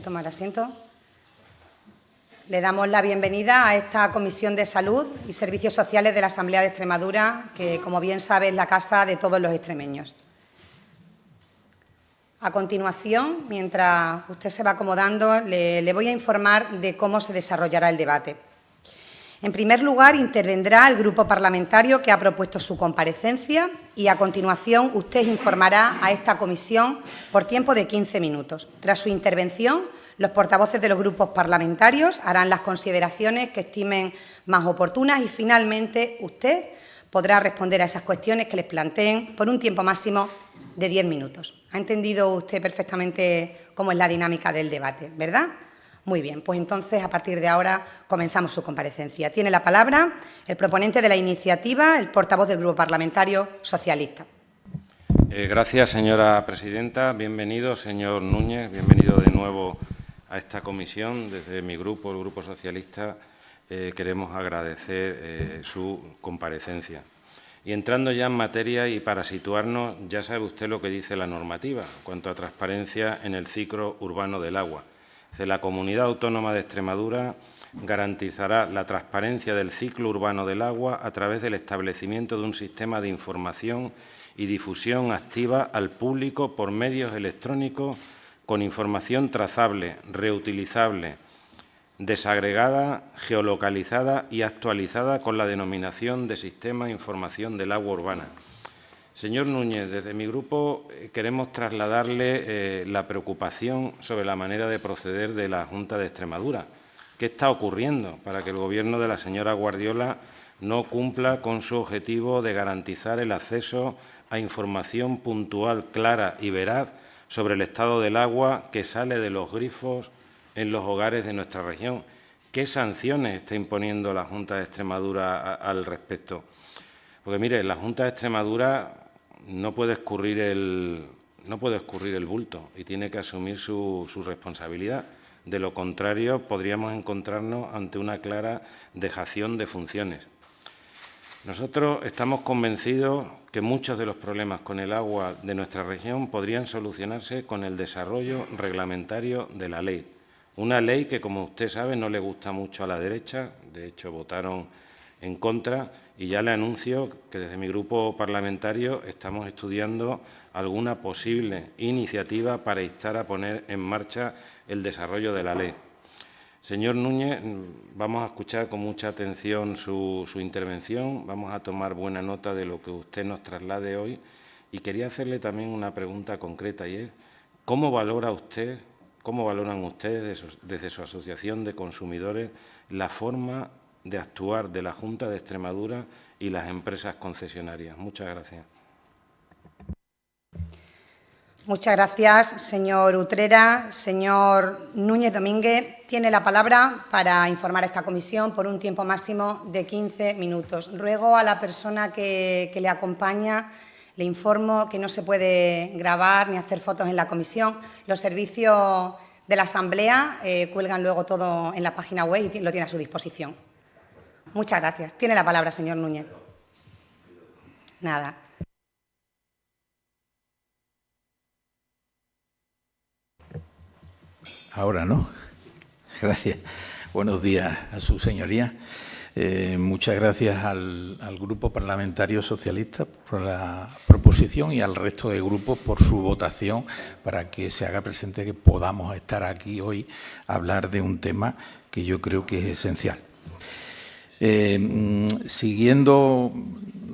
Tomar asiento. Le damos la bienvenida a esta Comisión de Salud y Servicios Sociales de la Asamblea de Extremadura, que, como bien sabe, es la casa de todos los extremeños. A continuación, mientras usted se va acomodando, le voy a informar de cómo se desarrollará el debate. En primer lugar, intervendrá el grupo parlamentario que ha propuesto su comparecencia y, a continuación, usted informará a esta comisión por tiempo de 15 minutos. Tras su intervención, los portavoces de los grupos parlamentarios harán las consideraciones que estimen más oportunas y, finalmente, usted podrá responder a esas cuestiones que les planteen por un tiempo máximo de 10 minutos. ¿Ha entendido usted perfectamente cómo es la dinámica del debate, verdad? Muy bien, pues entonces, a partir de ahora, comenzamos su comparecencia. Tiene la palabra el proponente de la iniciativa, el portavoz del Grupo Parlamentario Socialista. Gracias, señora presidenta. Bienvenido, señor Núñez. Bienvenido de nuevo a esta comisión. Desde mi grupo, el Grupo Socialista, queremos agradecer su comparecencia. Y entrando ya en materia y para situarnos, ya sabe usted lo que dice la normativa en cuanto a transparencia en el ciclo urbano del agua. La Comunidad Autónoma de Extremadura garantizará la transparencia del ciclo urbano del agua a través del establecimiento de un sistema de información y difusión activa al público por medios electrónicos con información trazable, reutilizable, desagregada, geolocalizada y actualizada con la denominación de Sistema de Información del Agua Urbana. Señor Núñez, desde mi grupo queremos trasladarle la preocupación sobre la manera de proceder de la Junta de Extremadura. ¿Qué está ocurriendo para que el Gobierno de la señora Guardiola no cumpla con su objetivo de garantizar el acceso a información puntual, clara y veraz sobre el estado del agua que sale de los grifos en los hogares de nuestra región? ¿Qué sanciones está imponiendo la Junta de Extremadura al respecto? Porque, mire, la Junta de Extremadura no puede escurrir el bulto y tiene que asumir su responsabilidad. De lo contrario, podríamos encontrarnos ante una clara dejación de funciones. Nosotros estamos convencidos que muchos de los problemas con el agua de nuestra región podrían solucionarse con el desarrollo reglamentario de la ley. Una ley que, como usted sabe, no le gusta mucho a la derecha, de hecho votaron en contra, y ya le anuncio que desde mi grupo parlamentario estamos estudiando alguna posible iniciativa para instar a poner en marcha el desarrollo de la ley. Señor Núñez, vamos a escuchar con mucha atención su intervención, vamos a tomar buena nota de lo que usted nos traslade hoy y quería hacerle también una pregunta concreta y es ¿cómo valoran ustedes desde su asociación de consumidores la forma de actuar de la Junta de Extremadura y las empresas concesionarias? Muchas gracias. Muchas gracias, señor Utrera. Señor Núñez Domínguez, tiene la palabra para informar a esta comisión por un tiempo máximo de 15 minutos. Ruego a la persona que le acompaña, le informo que no se puede grabar ni hacer fotos en la comisión. Los servicios de la Asamblea cuelgan luego todo en la página web y lo tiene a su disposición. Muchas gracias. Tiene la palabra, señor Núñez. Nada. Ahora no. Gracias. Buenos días a su señoría. Muchas gracias al Grupo Parlamentario Socialista por la proposición y al resto de grupos por su votación para que se haga presente que podamos estar aquí hoy a hablar de un tema que yo creo que es esencial. Siguiendo,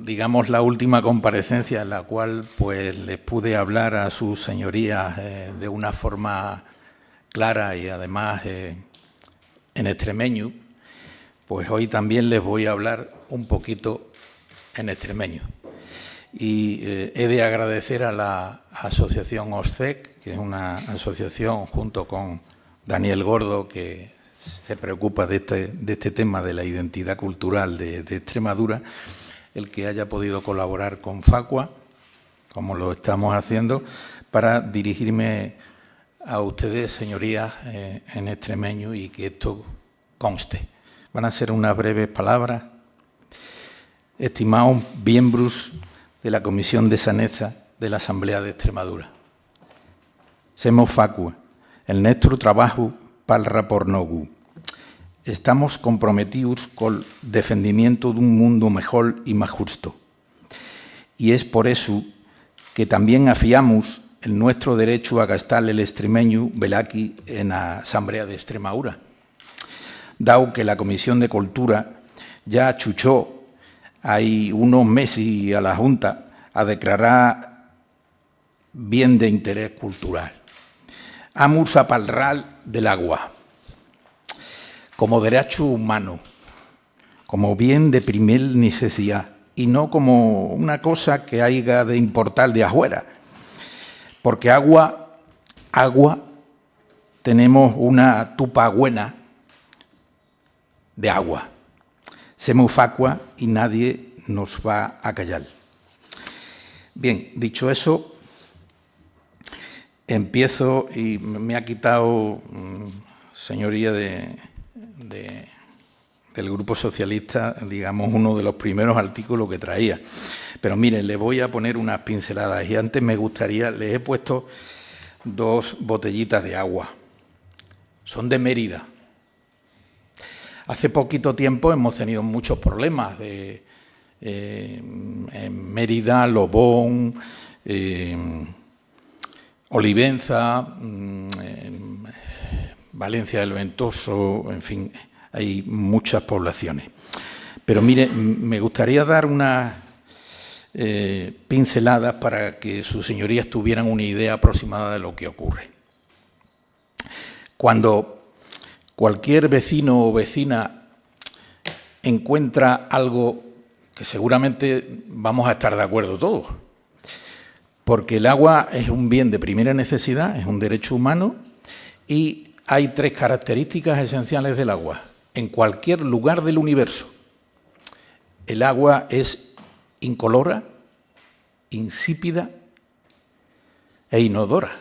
digamos, la última comparecencia en la cual pues les pude hablar a sus señorías de una forma clara y además en extremeño, pues hoy también les voy a hablar un poquito en extremeño. Y he de agradecer a la asociación OSCEC, que es una asociación junto con Daniel Gordo, que se preocupa de este tema de la identidad cultural de Extremadura, el que haya podido colaborar con Facua, como lo estamos haciendo, para dirigirme a ustedes, señorías, en extremeño y que esto conste. Van a ser unas breves palabras. Estimados miembros de la Comisión de Saneza de la Asamblea de Extremadura. Semos Facua, el nuestro trabajo parla por nogu. Estamos comprometidos col defendimiento dun mundo mejor y más justo. Y es por eso que también afiamos el nuestro derecho a gastar el extremeño velaqui en la Asamblea de Extremadura. Dado que la Comisión de Cultura ya achuchó hay unos meses a la Junta a declarar bien de interés cultural. Vamos a parlar del agua como derecho humano, como bien de primer necesidad y no como una cosa que haya de importar de afuera. Porque agua, tenemos una tupa buena de agua. Semos agua y nadie nos va a callar. Bien, dicho eso, empiezo y me ha quitado, señoría del Grupo Socialista, digamos, uno de los primeros artículos que traía. Pero miren, le voy a poner unas pinceladas y antes me gustaría, les he puesto 2 botellitas de agua. Son de Mérida. Hace poquito tiempo hemos tenido muchos problemas en Mérida, Lobón, Olivenza, Valencia del Ventoso, en fin, hay muchas poblaciones. Pero mire, me gustaría dar unas pinceladas para que sus señorías tuvieran una idea aproximada de lo que ocurre. Cuando cualquier vecino o vecina encuentra algo que seguramente vamos a estar de acuerdo todos, porque el agua es un bien de primera necesidad, es un derecho humano y hay 3 características esenciales del agua. En cualquier lugar del universo, el agua es incolora, insípida e inodora.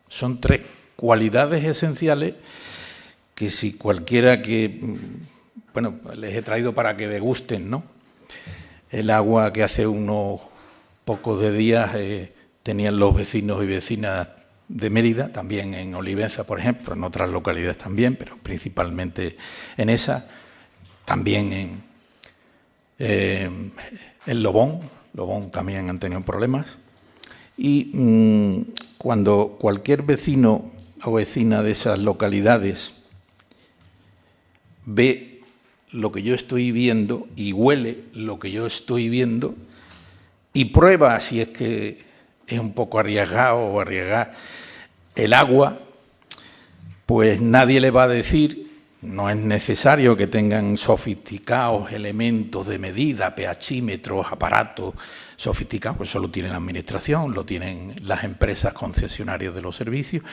Son 3 cualidades esenciales que si cualquiera que, bueno, les he traído para que degusten, ¿no? El agua que hace unos pocos de días tenían los vecinos y vecinas de Mérida, también en Olivenza, por ejemplo, en otras localidades también, pero principalmente en esa, también en Lobón también han tenido problemas. Y cuando cualquier vecino o vecina de esas localidades ve lo que yo estoy viendo y huele lo que yo estoy viendo y prueba si es que es un poco arriesgado o arriesgar el agua, pues nadie le va a decir, no es necesario que tengan sofisticados elementos de medida, pHímetros, aparatos sofisticados, pues eso lo tiene la Administración, lo tienen las empresas concesionarias de los servicios,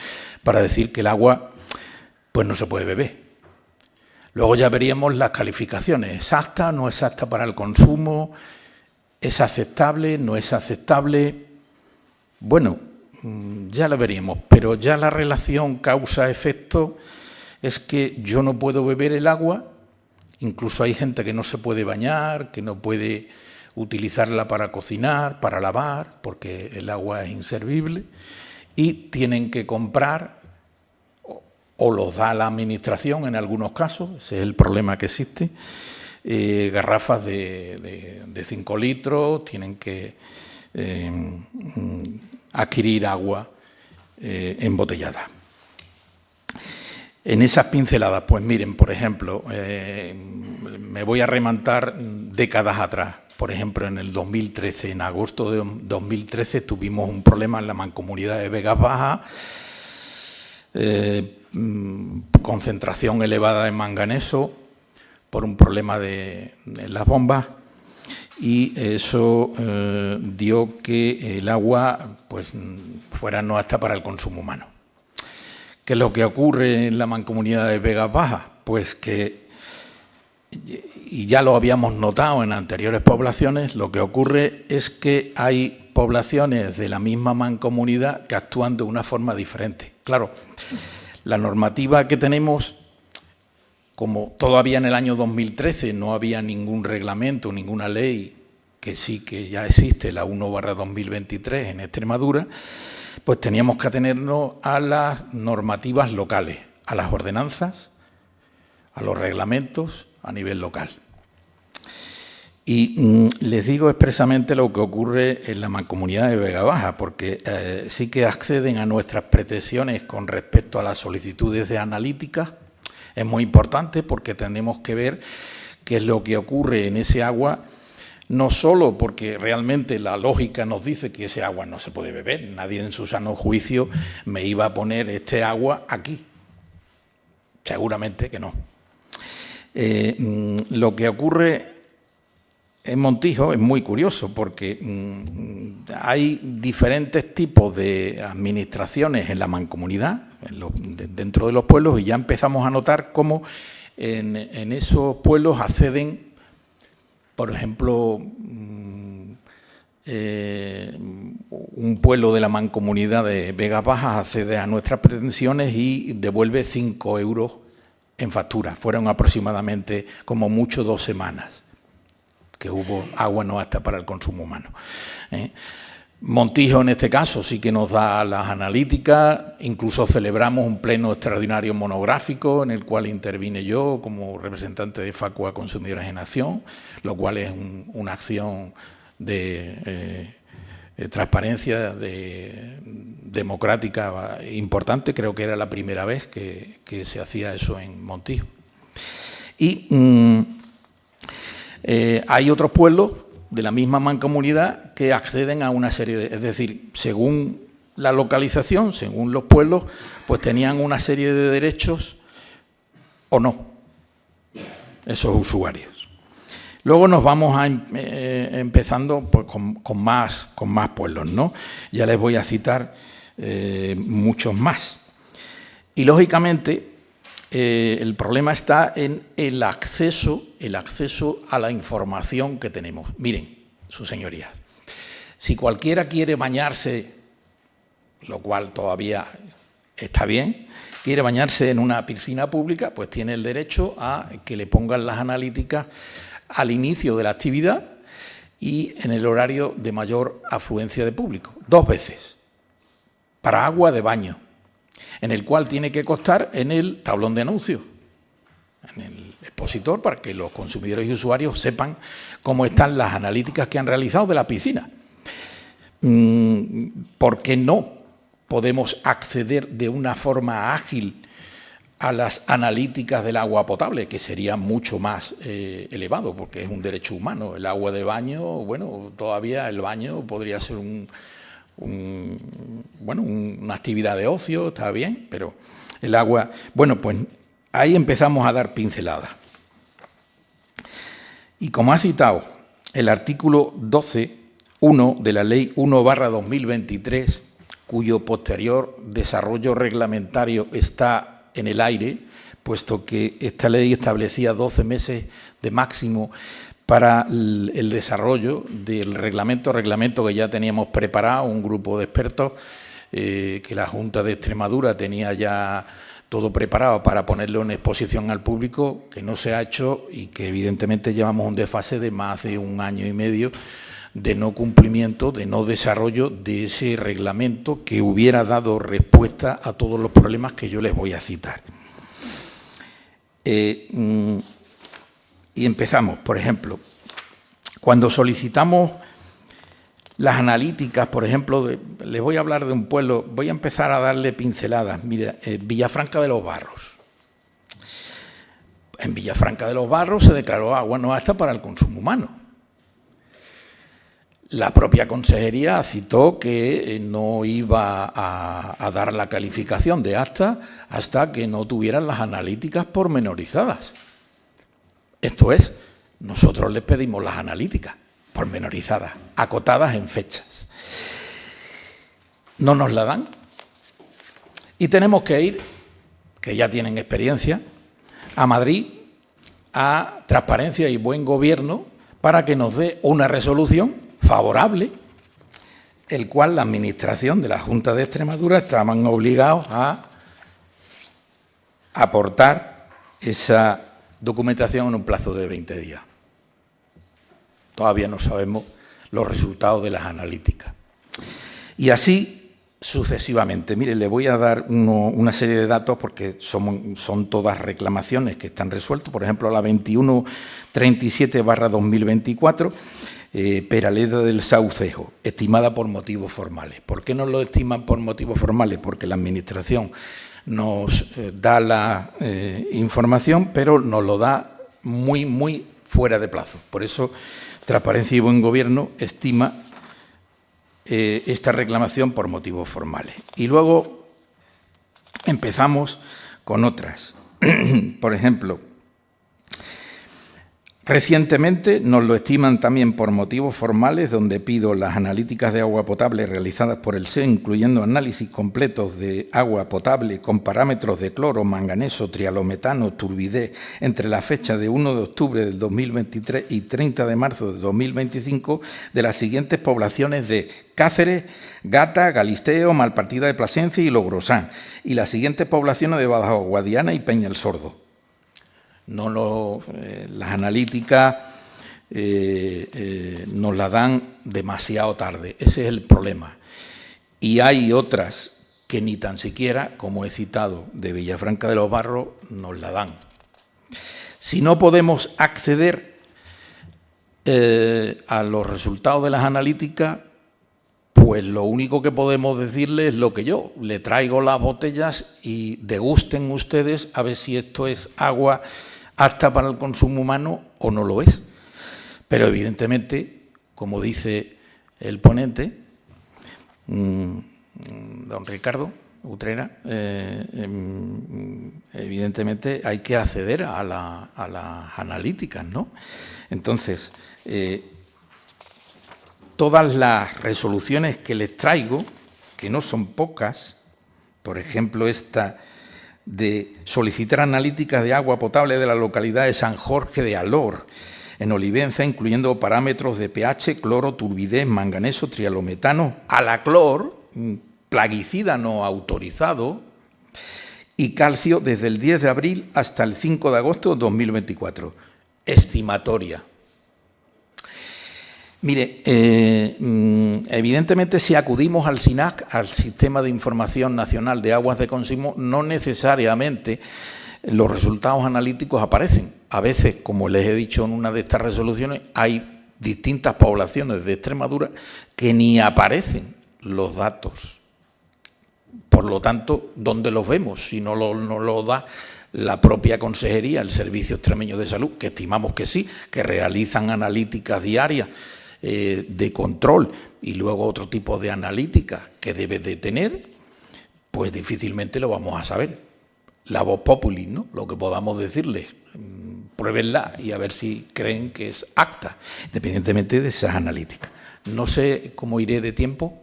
para decir que el agua pues no se puede beber. Luego ya veríamos las calificaciones, ¿es apta, no es apta para el consumo? ¿Es aceptable, no es aceptable? Bueno, ya lo veríamos, pero ya la relación causa-efecto es que yo no puedo beber el agua, incluso hay gente que no se puede bañar, que no puede utilizarla para cocinar, para lavar, porque el agua es inservible, y tienen que comprar o los da la Administración en algunos casos, ese es el problema que existe, garrafas de 5 litros, tienen que adquirir agua embotellada. En esas pinceladas, pues miren, por ejemplo, me voy a remontar décadas atrás. Por ejemplo, en el 2013, en agosto de 2013, tuvimos un problema en la Mancomunidad de Vegas Bajas, concentración elevada de manganeso por un problema de las bombas y eso dio que el agua pues fuera no apta para el consumo humano. ¿Qué es lo que ocurre en la Mancomunidad de Vegas Bajas? Pues que, y ya lo habíamos notado en anteriores poblaciones, lo que ocurre es que hay poblaciones de la misma mancomunidad que actúan de una forma diferente. Claro, la normativa que tenemos, como todavía en el año 2013 no había ningún reglamento, ninguna ley, que sí que ya existe, la 1/2023 en Extremadura, pues teníamos que atenernos a las normativas locales, a las ordenanzas, a los reglamentos a nivel local. Y les digo expresamente lo que ocurre en la Mancomunidad de Vega Baja, porque sí que acceden a nuestras pretensiones con respecto a las solicitudes de analíticas. Es muy importante porque tenemos que ver qué es lo que ocurre en ese agua, no solo porque realmente la lógica nos dice que ese agua no se puede beber, nadie en su sano juicio me iba a poner este agua aquí, seguramente que no. Lo que ocurre en Montijo es muy curioso porque hay diferentes tipos de administraciones en la mancomunidad, dentro de los pueblos, y ya empezamos a notar cómo en esos pueblos acceden, por ejemplo, un pueblo de la mancomunidad de Vega Baja accede a nuestras pretensiones y devuelve 5 euros en factura. Fueron aproximadamente, como mucho, 2 semanas que hubo agua no apta para el consumo humano. Montijo, en este caso, sí que nos da las analíticas, incluso celebramos un pleno extraordinario monográfico en el cual intervine yo como representante de Facua Consumidores en Acción, lo cual es una acción de transparencia democrática importante. Creo que era la primera vez que se hacía eso en Montijo. Y hay otros pueblos de la misma mancomunidad que acceden a una serie de... Es decir, según la localización, según los pueblos, pues tenían una serie de derechos o no, esos usuarios. Luego nos vamos empezando pues, con más pueblos, ¿no? Ya les voy a citar muchos más. Y, lógicamente, el problema está en el acceso a la información que tenemos. Miren, sus señorías, si cualquiera quiere bañarse, lo cual todavía está bien, quiere bañarse en una piscina pública, pues tiene el derecho a que le pongan las analíticas al inicio de la actividad y en el horario de mayor afluencia de público, 2 veces, para agua de baño, en el cual tiene que constar en el tablón de anuncios, en el expositor, para que los consumidores y usuarios sepan cómo están las analíticas que han realizado de la piscina. ¿Por qué no podemos acceder de una forma ágil a las analíticas del agua potable, que sería mucho más elevado, porque es un derecho humano? El agua de baño, bueno, todavía el baño podría ser una actividad de ocio, está bien, pero el agua... Bueno, pues ahí empezamos a dar pinceladas. Y como ha citado el artículo 12.1 de la Ley 1/2023, cuyo posterior desarrollo reglamentario está en el aire, puesto que esta ley establecía 12 meses de máximo para el desarrollo del reglamento que ya teníamos preparado, un grupo de expertos que la Junta de Extremadura tenía ya todo preparado para ponerlo en exposición al público, que no se ha hecho y que evidentemente llevamos un desfase de más de 1 año y medio de no cumplimiento, de no desarrollo de ese reglamento que hubiera dado respuesta a todos los problemas que yo les voy a citar. Y empezamos, por ejemplo, cuando solicitamos las analíticas, por ejemplo, les voy a hablar de un pueblo, voy a empezar a darle pinceladas. Mira, Villafranca de los Barros. En Villafranca de los Barros se declaró agua no apta para el consumo humano. La propia consejería citó que no iba a dar la calificación de apta hasta que no tuvieran las analíticas pormenorizadas. Esto es, nosotros les pedimos las analíticas pormenorizadas, acotadas en fechas. No nos la dan y tenemos que ir, que ya tienen experiencia, a Madrid, a Transparencia y Buen Gobierno, para que nos dé una resolución favorable, el cual la Administración de la Junta de Extremadura estaban obligados a aportar esa documentación en un plazo de 20 días. Todavía no sabemos los resultados de las analíticas. Y así sucesivamente. Mire, le voy a dar una serie de datos porque son todas reclamaciones que están resueltas. Por ejemplo, la 2137/2024, Peraleda del Saucejo, estimada por motivos formales. ¿Por qué no lo estiman por motivos formales? Porque la Administración nos da la información, pero nos lo da muy fuera de plazo. Por eso, Transparencia y Buen Gobierno estima esta reclamación por motivos formales. Y luego empezamos con otras. Por ejemplo, recientemente nos lo estiman también por motivos formales, donde pido las analíticas de agua potable realizadas por el SEE, incluyendo análisis completos de agua potable con parámetros de cloro, manganeso, trialometano, turbidez, entre la fecha de 1 de octubre del 2023 y 30 de marzo de 2025, de las siguientes poblaciones de Cáceres, Gata, Galisteo, Malpartida de Plasencia y Logrosán, y las siguientes poblaciones de Badajoz, Guadiana y Peña el Sordo. Las analíticas nos las dan demasiado tarde. Ese es el problema. Y hay otras que ni tan siquiera, como he citado, de Villafranca de los Barros, nos la dan. Si no podemos acceder a los resultados de las analíticas, pues lo único que podemos decirle es lo que yo. Le traigo las botellas y degusten ustedes a ver si esto es agua apta para el consumo humano o no lo es. Pero evidentemente, como dice el ponente, don Ricardo Utrera, evidentemente hay que acceder a las analíticas, ¿no? Entonces, todas las resoluciones que les traigo, que no son pocas, por ejemplo esta de solicitar analíticas de agua potable de la localidad de San Jorge de Alor, en Olivenza, incluyendo parámetros de pH, cloro, turbidez, manganeso, trialometano, alaclor, plaguicida no autorizado, y calcio desde el 10 de abril hasta el 5 de agosto de 2024. Estimatoria. Mire, evidentemente si acudimos al SINAC, al Sistema de Información Nacional de Aguas de Consumo, no necesariamente los resultados analíticos aparecen. A veces, como les he dicho en una de estas resoluciones, hay distintas poblaciones de Extremadura que ni aparecen los datos. Por lo tanto, ¿dónde los vemos? Si no lo da la propia Consejería, el Servicio Extremeño de Salud, que estimamos que sí, que realizan analíticas diarias de control y luego otro tipo de analíticas que debe de tener, pues difícilmente lo vamos a saber. La voz populi, ¿no? Lo que podamos decirles, pruébenla y a ver si creen que es apta, independientemente de esas analíticas. No sé cómo iré de tiempo.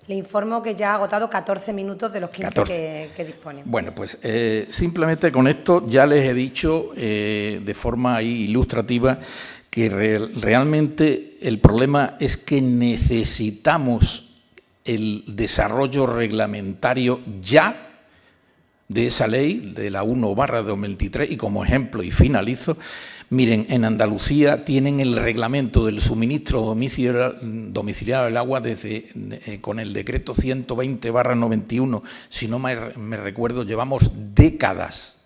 Le informo que ya ha agotado 14 minutos de los 15 que dispone. Bueno, pues simplemente con esto ya les he dicho de forma ilustrativa que realmente el problema es que necesitamos el desarrollo reglamentario ya de esa ley, de la 1/2023, y como ejemplo, y finalizo, miren, en Andalucía tienen el reglamento del suministro domiciliario del agua con el decreto 120/91, si no me recuerdo, llevamos décadas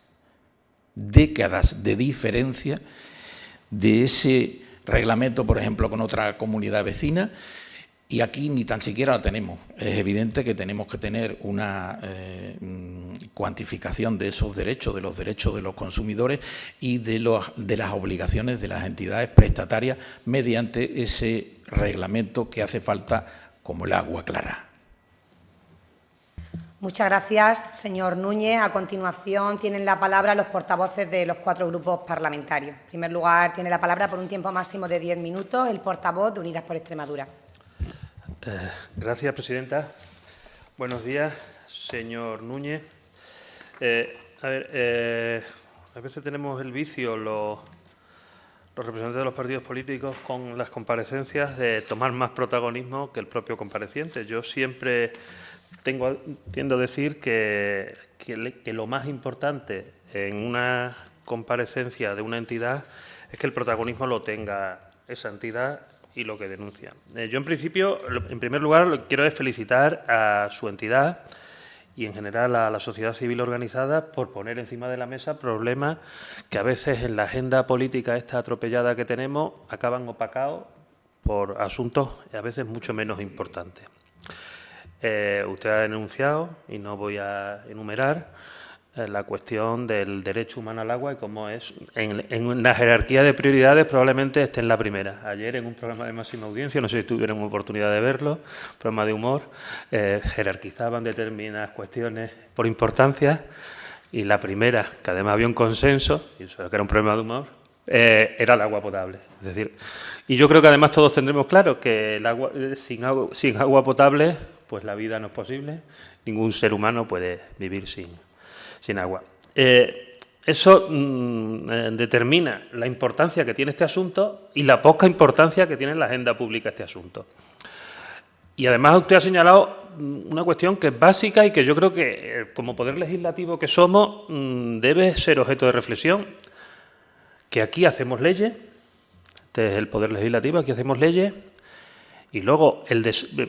de diferencia de ese reglamento, por ejemplo, con otra comunidad vecina, y aquí ni tan siquiera la tenemos. Es evidente que tenemos que tener una cuantificación de esos derechos, de los derechos de los consumidores y de las obligaciones de las entidades prestatarias mediante ese reglamento que hace falta como el agua clara. Muchas gracias, señor Núñez. A continuación tienen la palabra los portavoces de los 4 grupos parlamentarios. En primer lugar, tiene la palabra por un tiempo máximo de 10 minutos el portavoz de Unidas por Extremadura. Gracias, presidenta. Buenos días, señor Núñez. A veces tenemos el vicio, los representantes de los partidos políticos, con las comparecencias de tomar más protagonismo que el propio compareciente. Yo siempre tiendo a decir que lo más importante en una comparecencia de una entidad es que el protagonismo lo tenga esa entidad y lo que denuncian. Yo, en principio, en primer lugar, lo que quiero es felicitar a su entidad y, en general, a la sociedad civil organizada por poner encima de la mesa problemas que a veces en la agenda política esta atropellada que tenemos acaban opacados por asuntos a veces mucho menos importantes. Usted ha denunciado, y no voy a enumerar, la cuestión del derecho humano al agua y cómo es, en la jerarquía de prioridades probablemente esté en la primera. Ayer, en un programa de máxima audiencia, no sé si tuvieron oportunidad de verlo, programa de humor, jerarquizaban determinadas cuestiones por importancia, y la primera, que además había un consenso, y eso que era un problema de humor, era el agua potable. Es decir, y yo creo que además todos tendremos claro que el agua, sin agua potable, pues la vida no es posible, ningún ser humano puede vivir sin agua. Eso determina la importancia que tiene este asunto y la poca importancia que tiene en la agenda pública este asunto. Y además usted ha señalado una cuestión que es básica y que yo creo que, como poder legislativo que somos, debe ser objeto de reflexión, que aquí hacemos leyes, este es el poder legislativo, aquí hacemos leyes, y luego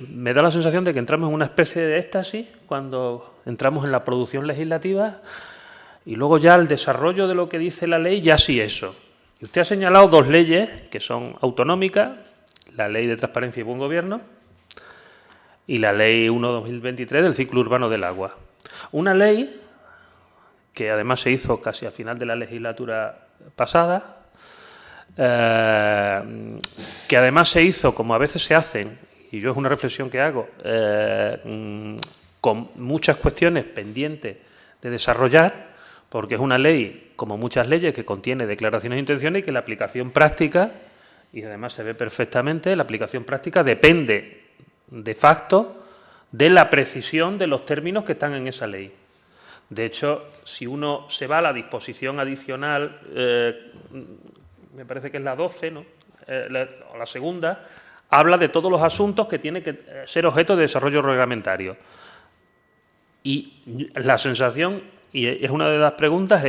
me da la sensación de que entramos en una especie de éxtasis cuando entramos en la producción legislativa, y luego ya el desarrollo de lo que dice la ley, ya sí eso. Y usted ha señalado dos leyes que son autonómicas, la Ley de Transparencia y Buen Gobierno y la Ley 1/2023 del ciclo urbano del agua. Una ley que además se hizo casi al final de la legislatura pasada, que además se hizo, como a veces se hacen, y yo es una reflexión que hago, con muchas cuestiones pendientes de desarrollar, porque es una ley, como muchas leyes, que contiene declaraciones de intenciones y que la aplicación práctica, y además se ve perfectamente, la aplicación práctica depende de facto de la precisión de los términos que están en esa ley. De hecho, si uno se va a la disposición adicional, me parece que es la 12, ¿no? O la segunda, habla de todos los asuntos que tienen que ser objeto de desarrollo reglamentario. Y la sensación, y es una de las preguntas,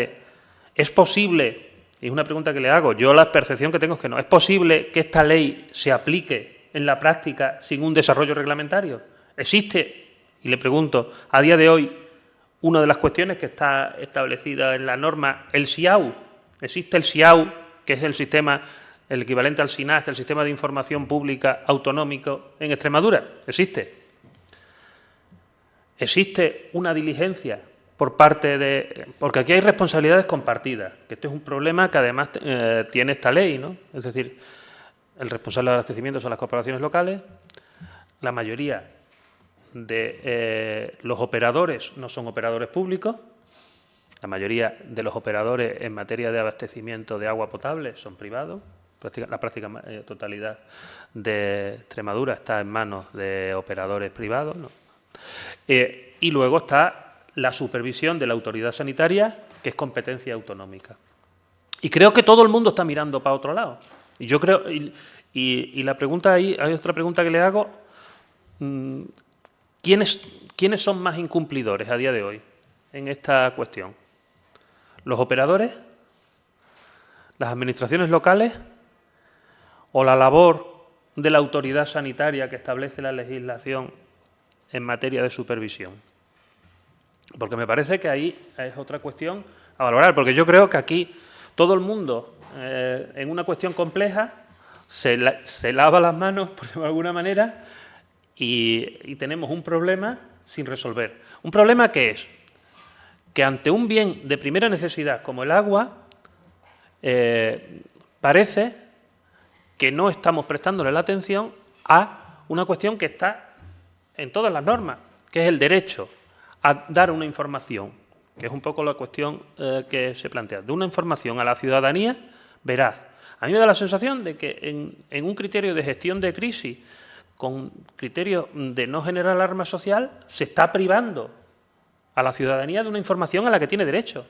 ¿es posible, y es una pregunta que le hago, yo la percepción que tengo es que no, ¿es posible que esta ley se aplique en la práctica sin un desarrollo reglamentario? ¿Existe, y le pregunto, a día de hoy, una de las cuestiones que está establecida en la norma, el SIAU? ¿Existe el SIAU, que es el sistema, el equivalente al SINAG, el Sistema de Información Pública Autonómico en Extremadura? ¿Existe? ¿Existe una diligencia por parte de...? Porque aquí hay responsabilidades compartidas, que este es un problema que además tiene esta ley, ¿no? Es decir, el responsable de abastecimiento son las corporaciones locales, la mayoría de los operadores no son operadores públicos, la mayoría de los operadores en materia de abastecimiento de agua potable son privados, la práctica totalidad de Extremadura está en manos de operadores privados, ¿no? Y luego está la supervisión de la autoridad sanitaria, que es competencia autonómica. Y creo que todo el mundo está mirando para otro lado. Y yo creo, y la pregunta ahí, hay otra pregunta que le hago, ¿quiénes son más incumplidores a día de hoy en esta cuestión? ¿Los operadores? ¿Las administraciones locales? ¿O la labor de la autoridad sanitaria que establece la legislación en materia de supervisión? Porque me parece que ahí es otra cuestión a valorar, porque yo creo que aquí todo el mundo, en una cuestión compleja, se lava las manos, por decirlo de alguna manera, y tenemos un problema sin resolver. ¿Un problema qué es? Que ante un bien de primera necesidad como el agua, parece que no estamos prestándole la atención a una cuestión que está en todas las normas, que es el derecho a dar una información, que es un poco la cuestión que se plantea, de una información a la ciudadanía veraz. A mí me da la sensación de que en un criterio de gestión de crisis, con criterio de no generar alarma social, se está privando a la ciudadanía de una información a la que tiene derecho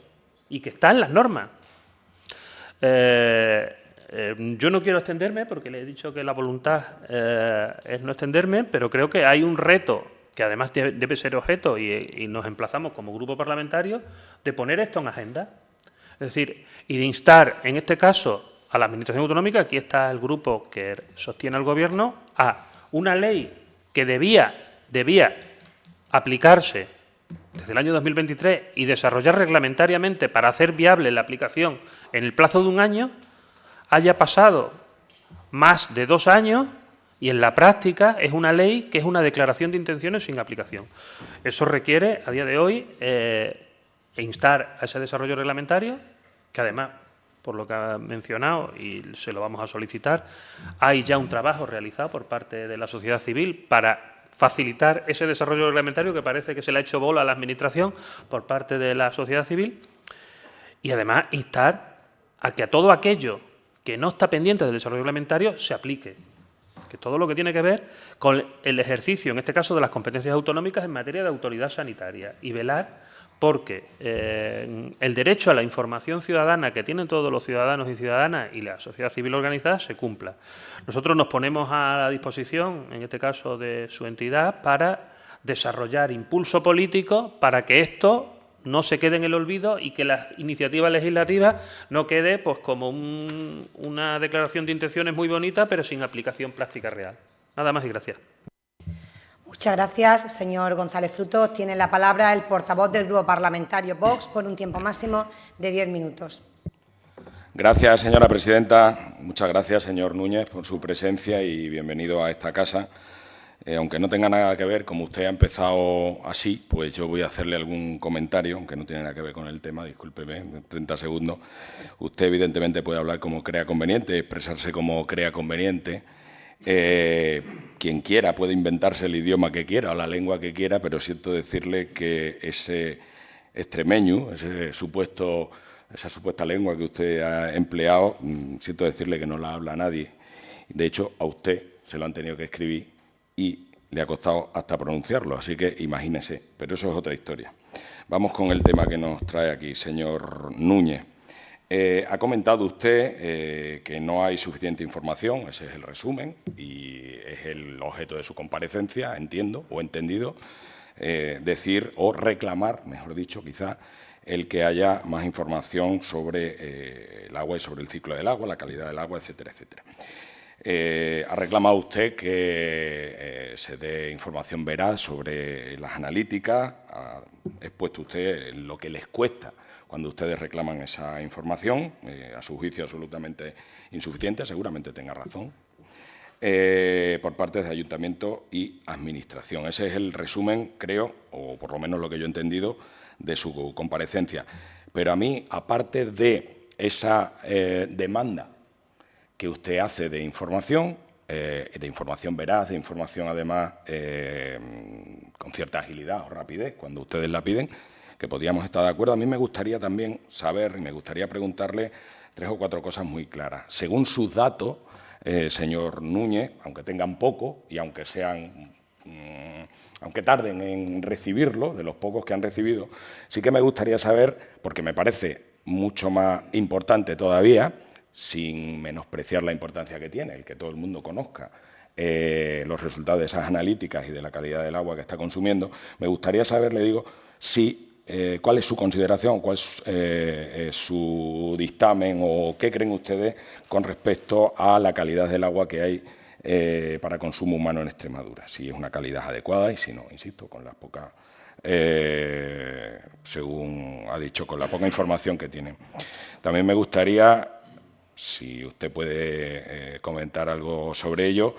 y que está en las normas. Yo no quiero extenderme porque le he dicho que la voluntad es no extenderme, pero creo que hay un reto que además debe ser objeto y nos emplazamos como grupo parlamentario de poner esto en agenda. Es decir, y de instar, en este caso, a la Administración autonómica, aquí está el grupo que sostiene al Gobierno, a una ley que debía aplicarse desde el año 2023 y desarrollar reglamentariamente para hacer viable la aplicación en el plazo de un año, haya pasado más de 2 años y en la práctica es una ley que es una declaración de intenciones sin aplicación. Eso requiere, a día de hoy, instar a ese desarrollo reglamentario, que además, por lo que ha mencionado, y se lo vamos a solicitar, hay ya un trabajo realizado por parte de la sociedad civil para facilitar ese desarrollo reglamentario que parece que se le ha hecho bola a la Administración por parte de la sociedad civil, y además instar a que a todo aquello que no está pendiente del desarrollo reglamentario se aplique, que todo lo que tiene que ver con el ejercicio, en este caso, de las competencias autonómicas en materia de autoridad sanitaria, y velar porque el derecho a la información ciudadana que tienen todos los ciudadanos y ciudadanas y la sociedad civil organizada se cumpla. Nosotros nos ponemos a la disposición, en este caso de su entidad, para desarrollar impulso político para que esto no se quede en el olvido y que la iniciativa legislativa no quede pues como una declaración de intenciones muy bonita, pero sin aplicación práctica real. Nada más y gracias. Muchas gracias, señor González Frutos. Tiene la palabra el portavoz del Grupo Parlamentario Vox por un tiempo máximo de 10 minutos. Gracias, señora presidenta. Muchas gracias, señor Núñez, por su presencia y bienvenido a esta casa. Aunque no tenga nada que ver, como usted ha empezado así, pues yo voy a hacerle algún comentario, aunque no tiene nada que ver con el tema, discúlpeme, 30 segundos. Usted, evidentemente, puede hablar como crea conveniente, expresarse como crea conveniente. Quien quiera puede inventarse el idioma que quiera o la lengua que quiera, pero siento decirle que ese extremeño, esa supuesta lengua que usted ha empleado, siento decirle que no la habla nadie. De hecho, a usted se lo han tenido que escribir y le ha costado hasta pronunciarlo, así que imagínese, pero eso es otra historia. Vamos con el tema que nos trae aquí, señor Núñez. Ha comentado usted que no hay suficiente información, ese es el resumen y es el objeto de su comparecencia, entiendo o entendido, decir o reclamar, mejor dicho, quizá, el que haya más información sobre el agua y sobre el ciclo del agua, la calidad del agua, etcétera, etcétera. Ha reclamado usted que se dé información veraz sobre las analíticas, ha expuesto usted lo que les cuesta cuando ustedes reclaman esa información, a su juicio absolutamente insuficiente, seguramente tenga razón, por parte de Ayuntamiento y Administración. Ese es el resumen, creo, o por lo menos lo que yo he entendido, de su comparecencia. Pero a mí, aparte de esa demanda que usted hace de información veraz, de información además con cierta agilidad o rapidez, cuando ustedes la piden, que podríamos estar de acuerdo. A mí me gustaría también saber y me gustaría preguntarle 3 o 4 cosas muy claras. Según sus datos, señor Núñez, aunque tengan poco y aunque tarden en recibirlo, de los pocos que han recibido, sí que me gustaría saber, porque me parece mucho más importante todavía, sin menospreciar la importancia que tiene, el que todo el mundo conozca los resultados de esas analíticas y de la calidad del agua que está consumiendo, me gustaría saber, le digo, si ¿cuál es su consideración, cuál es su dictamen o qué creen ustedes con respecto a la calidad del agua que hay para consumo humano en Extremadura? Si es una calidad adecuada y si no, insisto, con la poca, según ha dicho, con la poca información que tienen. También me gustaría, si usted puede comentar algo sobre ello,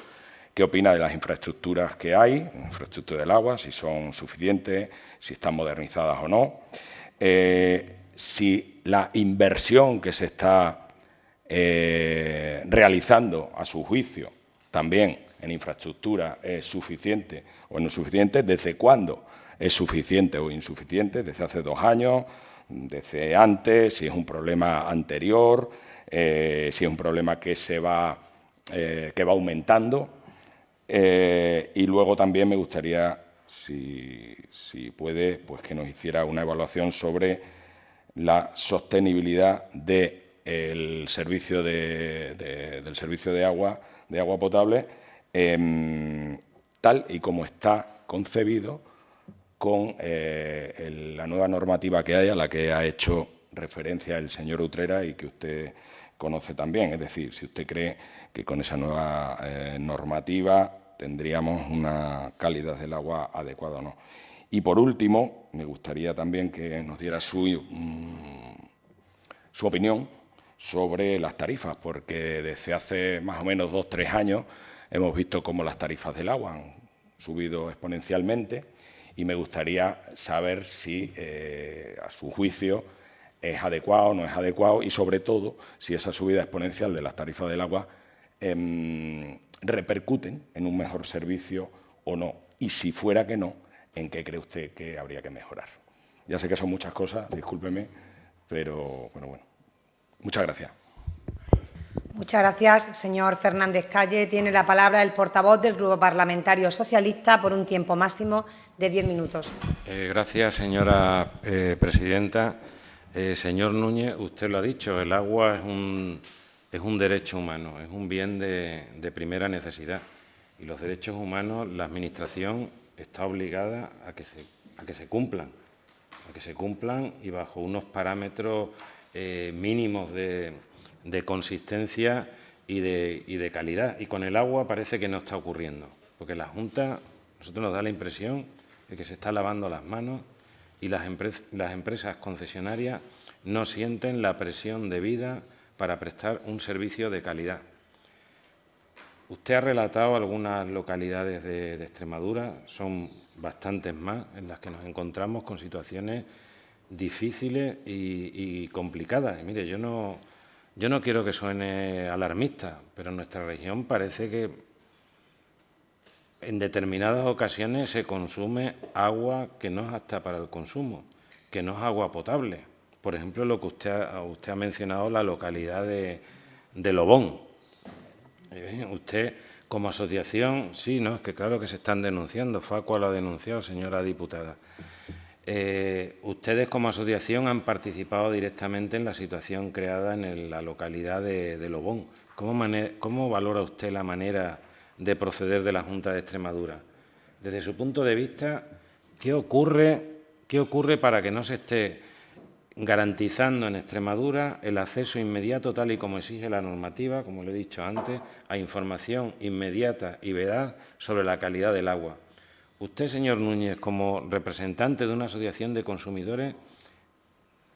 ¿qué opina de las infraestructuras que hay, infraestructura del agua, si son suficientes, si están modernizadas o no? Si la inversión que se está realizando, a su juicio, también en infraestructura es suficiente o no suficiente, ¿desde cuándo es suficiente o insuficiente? ¿Desde hace 2 años? ¿Desde antes? ¿Si es un problema anterior? ¿Si es un problema que va aumentando? Y luego también me gustaría, si puede, pues que nos hiciera una evaluación sobre la sostenibilidad del servicio de agua potable, tal y como está concebido con la nueva normativa que hay, a la que ha hecho referencia el señor Utrera y que usted conoce también. Es decir, si usted cree que con esa nueva normativa tendríamos una calidad del agua adecuada o no. Y, por último, me gustaría también que nos diera su opinión sobre las tarifas, porque desde hace más o menos 2 o 3 años hemos visto cómo las tarifas del agua han subido exponencialmente y me gustaría saber si, a su juicio, es adecuado o no es adecuado y, sobre todo, si esa subida exponencial de las tarifas del agua repercuten en un mejor servicio o no. Y, si fuera que no, ¿en qué cree usted que habría que mejorar? Ya sé que son muchas cosas, discúlpeme, pero bueno. Muchas gracias. Muchas gracias, señor Fernández Calle. Tiene la palabra el portavoz del Grupo Parlamentario Socialista por un tiempo máximo de 10 minutos. Gracias, señora presidenta. Señor Núñez, usted lo ha dicho, el agua es un derecho humano, es un bien de primera necesidad. Y los derechos humanos, la Administración está obligada a que se cumplan y bajo unos parámetros mínimos de consistencia y de calidad. Y con el agua parece que no está ocurriendo, porque la Junta, nosotros nos da la impresión de que se está lavando las manos y las empresas concesionarias no sienten la presión debida para prestar un servicio de calidad. Usted ha relatado algunas localidades de Extremadura, son bastantes más, en las que nos encontramos con situaciones difíciles y complicadas. Y mire, yo no quiero que suene alarmista, pero en nuestra región parece que en determinadas ocasiones se consume agua que no es apta para el consumo, que no es agua potable. Por ejemplo, lo que usted ha mencionado, la localidad de Lobón. Usted, como asociación, sí, ¿no? Es que claro que se están denunciando. Facua lo ha denunciado, señora diputada. Ustedes, como asociación, han participado directamente en la situación creada en la localidad de Lobón. ¿Cómo valora usted la manera de proceder de la Junta de Extremadura? Desde su punto de vista, ¿qué ocurre para que no se esté garantizando en Extremadura el acceso inmediato, tal y como exige la normativa, como le he dicho antes, a información inmediata y veraz sobre la calidad del agua? Usted, señor Núñez, como representante de una asociación de consumidores,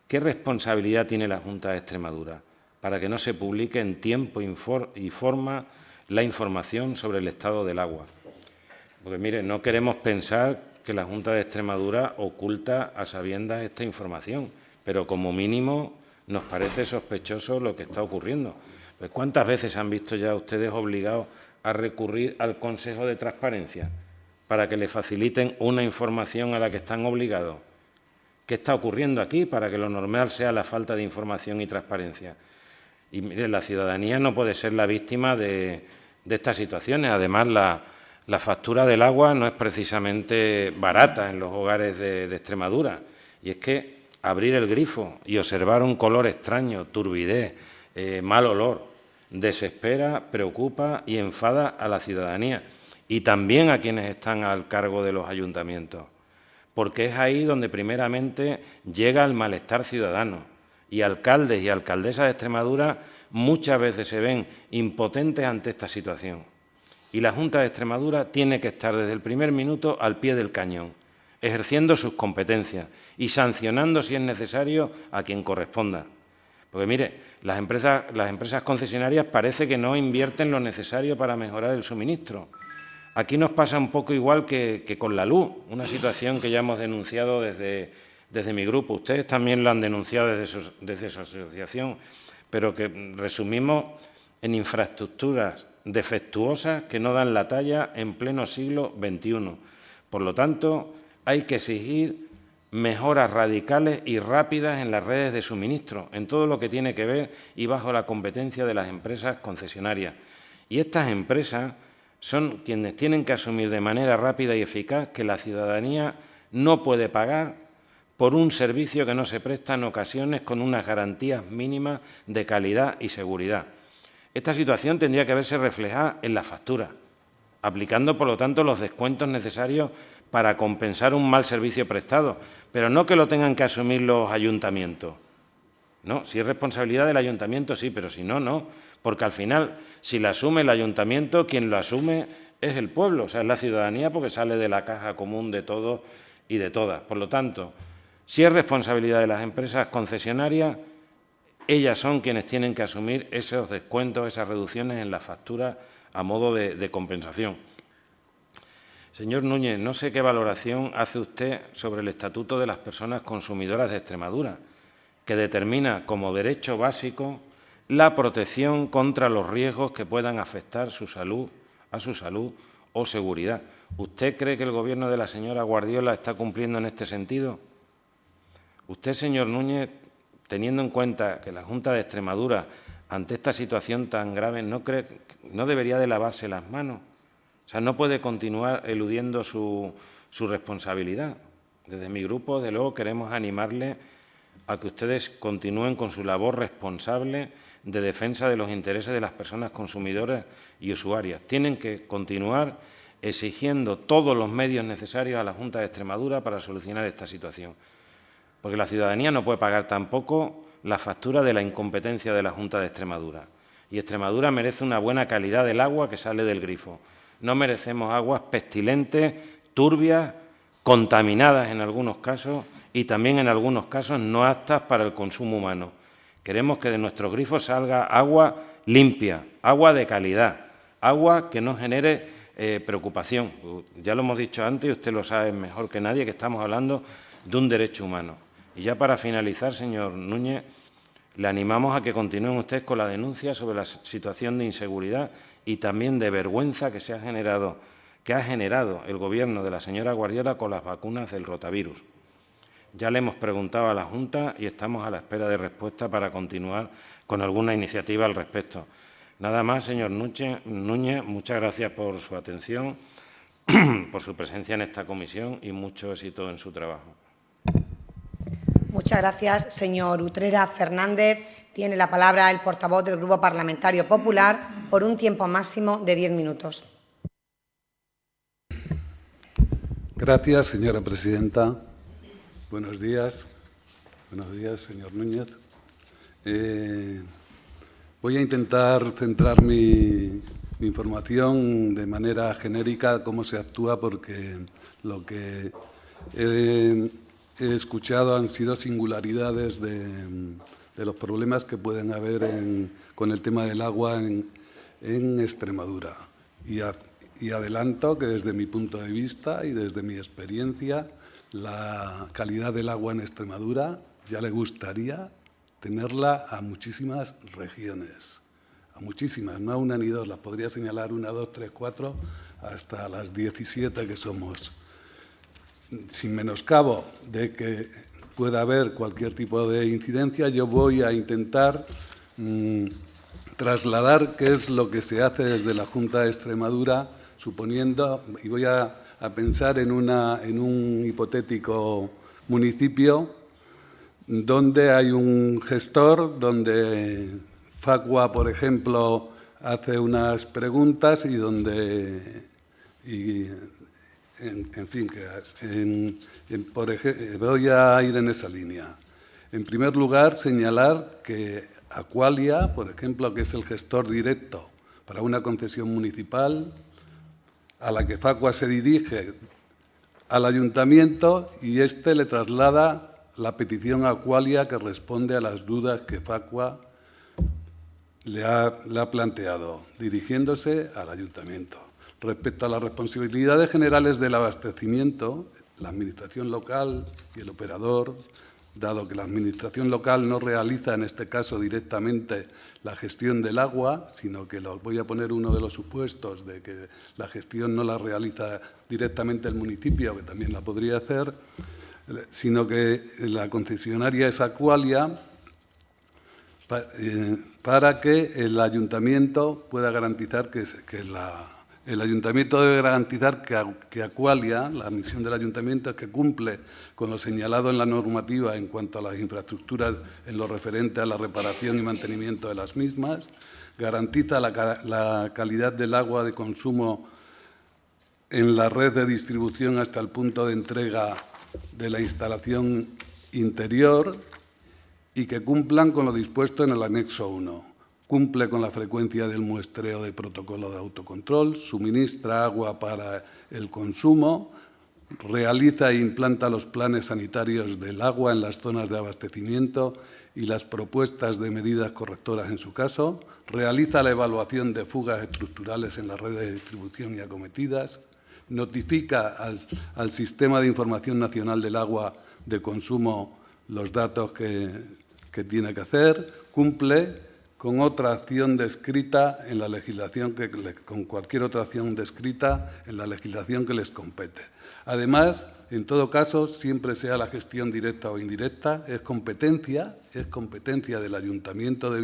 ¿qué responsabilidad tiene la Junta de Extremadura para que no se publique en tiempo y forma la información sobre el estado del agua? Porque, mire, no queremos pensar que la Junta de Extremadura oculta a sabiendas esta información, pero como mínimo nos parece sospechoso lo que está ocurriendo. Pues, ¿cuántas veces han visto ya ustedes obligados a recurrir al Consejo de Transparencia para que le faciliten una información a la que están obligados? ¿Qué está ocurriendo aquí para que lo normal sea la falta de información y transparencia? Y mire, la ciudadanía no puede ser la víctima de estas situaciones. Además, la factura del agua no es precisamente barata en los hogares de Extremadura. Y es que abrir el grifo y observar un color extraño, turbidez, mal olor, desespera, preocupa y enfada a la ciudadanía y también a quienes están al cargo de los ayuntamientos, porque es ahí donde primeramente llega el malestar ciudadano y alcaldes y alcaldesas de Extremadura muchas veces se ven impotentes ante esta situación. Y la Junta de Extremadura tiene que estar desde el primer minuto al pie del cañón, ejerciendo sus competencias y sancionando, si es necesario, a quien corresponda. Porque, mire, las empresas concesionarias parece que no invierten lo necesario para mejorar el suministro. Aquí nos pasa un poco igual que con la luz, una situación que ya hemos denunciado desde mi grupo. Ustedes también lo han denunciado desde su asociación, pero que resumimos en infraestructuras defectuosas que no dan la talla en pleno siglo XXI. Por lo tanto, hay que exigir mejoras radicales y rápidas en las redes de suministro, en todo lo que tiene que ver y bajo la competencia de las empresas concesionarias. Y estas empresas son quienes tienen que asumir de manera rápida y eficaz que la ciudadanía no puede pagar por un servicio que no se presta en ocasiones con unas garantías mínimas de calidad y seguridad. Esta situación tendría que verse reflejada en la factura, aplicando, por lo tanto, los descuentos necesarios para compensar un mal servicio prestado, pero no que lo tengan que asumir los ayuntamientos. No, si es responsabilidad del ayuntamiento, sí, pero si no, no. Porque al final, si la asume el ayuntamiento, quien lo asume es el pueblo, o sea, es la ciudadanía, porque sale de la caja común de todos y de todas. Por lo tanto, si es responsabilidad de las empresas concesionarias, ellas son quienes tienen que asumir esos descuentos, esas reducciones en la factura a modo de compensación. Señor Núñez, no sé qué valoración hace usted sobre el Estatuto de las Personas Consumidoras de Extremadura, que determina como derecho básico la protección contra los riesgos que puedan afectar a su salud o seguridad. ¿Usted cree que el Gobierno de la señora Guardiola está cumpliendo en este sentido? Usted, señor Núñez, teniendo en cuenta que la Junta de Extremadura, ante esta situación tan grave, no debería de lavarse las manos. O sea, no puede continuar eludiendo su responsabilidad. Desde mi grupo, de luego, queremos animarle a que ustedes continúen con su labor responsable de defensa de los intereses de las personas consumidoras y usuarias. Tienen que continuar exigiendo todos los medios necesarios a la Junta de Extremadura para solucionar esta situación. Porque la ciudadanía no puede pagar tampoco la factura de la incompetencia de la Junta de Extremadura. Y Extremadura merece una buena calidad del agua que sale del grifo. No merecemos aguas pestilentes, turbias, contaminadas en algunos casos y también en algunos casos no aptas para el consumo humano. Queremos que de nuestros grifos salga agua limpia, agua de calidad, agua que no genere preocupación. Ya lo hemos dicho antes y usted lo sabe mejor que nadie que estamos hablando de un derecho humano. Y ya para finalizar, señor Núñez, le animamos a que continúen ustedes con la denuncia sobre la situación de inseguridad y también de vergüenza que ha generado el Gobierno de la señora Guardiola con las vacunas del rotavirus. Ya le hemos preguntado a la Junta y estamos a la espera de respuesta para continuar con alguna iniciativa al respecto. Nada más, señor Núñez, muchas gracias por su atención, por su presencia en esta comisión y mucho éxito en su trabajo. Muchas gracias, señor Utrera Fernández. Tiene la palabra el portavoz del Grupo Parlamentario Popular por un tiempo máximo de 10 minutos. Gracias, señora presidenta. Buenos días, señor Núñez. Voy a intentar centrar mi información de manera genérica, cómo se actúa, porque lo que he escuchado han sido singularidades de los problemas que pueden haber con el tema del agua en Extremadura. Y adelanto que desde mi punto de vista y desde mi experiencia, la calidad del agua en Extremadura ya le gustaría tenerla a muchísimas regiones, a muchísimas, no a una ni dos, las podría señalar 1, 2, 3, 4, hasta las 17 que somos. Sin menoscabo de que pueda haber cualquier tipo de incidencia, yo voy a intentar trasladar qué es lo que se hace desde la Junta de Extremadura, suponiendo, y voy a pensar en un hipotético municipio donde hay un gestor, donde Facua, por ejemplo, hace unas preguntas y donde... En fin, voy a ir en esa línea. En primer lugar, señalar que Aqualia, por ejemplo, que es el gestor directo para una concesión municipal, a la que Facua se dirige al ayuntamiento y éste le traslada la petición a Aqualia que responde a las dudas que Facua le ha planteado, dirigiéndose al ayuntamiento. Respecto a las responsabilidades generales del abastecimiento, la Administración local y el operador, dado que la Administración local no realiza en este caso directamente la gestión del agua, sino que voy a poner uno de los supuestos de que la gestión no la realiza directamente el municipio, que también la podría hacer, sino que la concesionaria es Aqualia, para que el ayuntamiento pueda garantizar el ayuntamiento debe garantizar que Aqualia, la misión del ayuntamiento es que cumple con lo señalado en la normativa en cuanto a las infraestructuras en lo referente a la reparación y mantenimiento de las mismas, garantiza la calidad del agua de consumo en la red de distribución hasta el punto de entrega de la instalación interior y que cumplan con lo dispuesto en el anexo 1. Cumple con la frecuencia del muestreo de protocolo de autocontrol, suministra agua para el consumo, realiza e implanta los planes sanitarios del agua en las zonas de abastecimiento y las propuestas de medidas correctoras en su caso, realiza la evaluación de fugas estructurales en las redes de distribución y acometidas, notifica al Sistema de Información Nacional del Agua de Consumo los datos que tiene que hacer, cumple con otra acción descrita en la legislación con cualquier otra acción descrita en la legislación que les compete. Además, en todo caso, siempre sea la gestión directa o indirecta, es competencia del Ayuntamiento de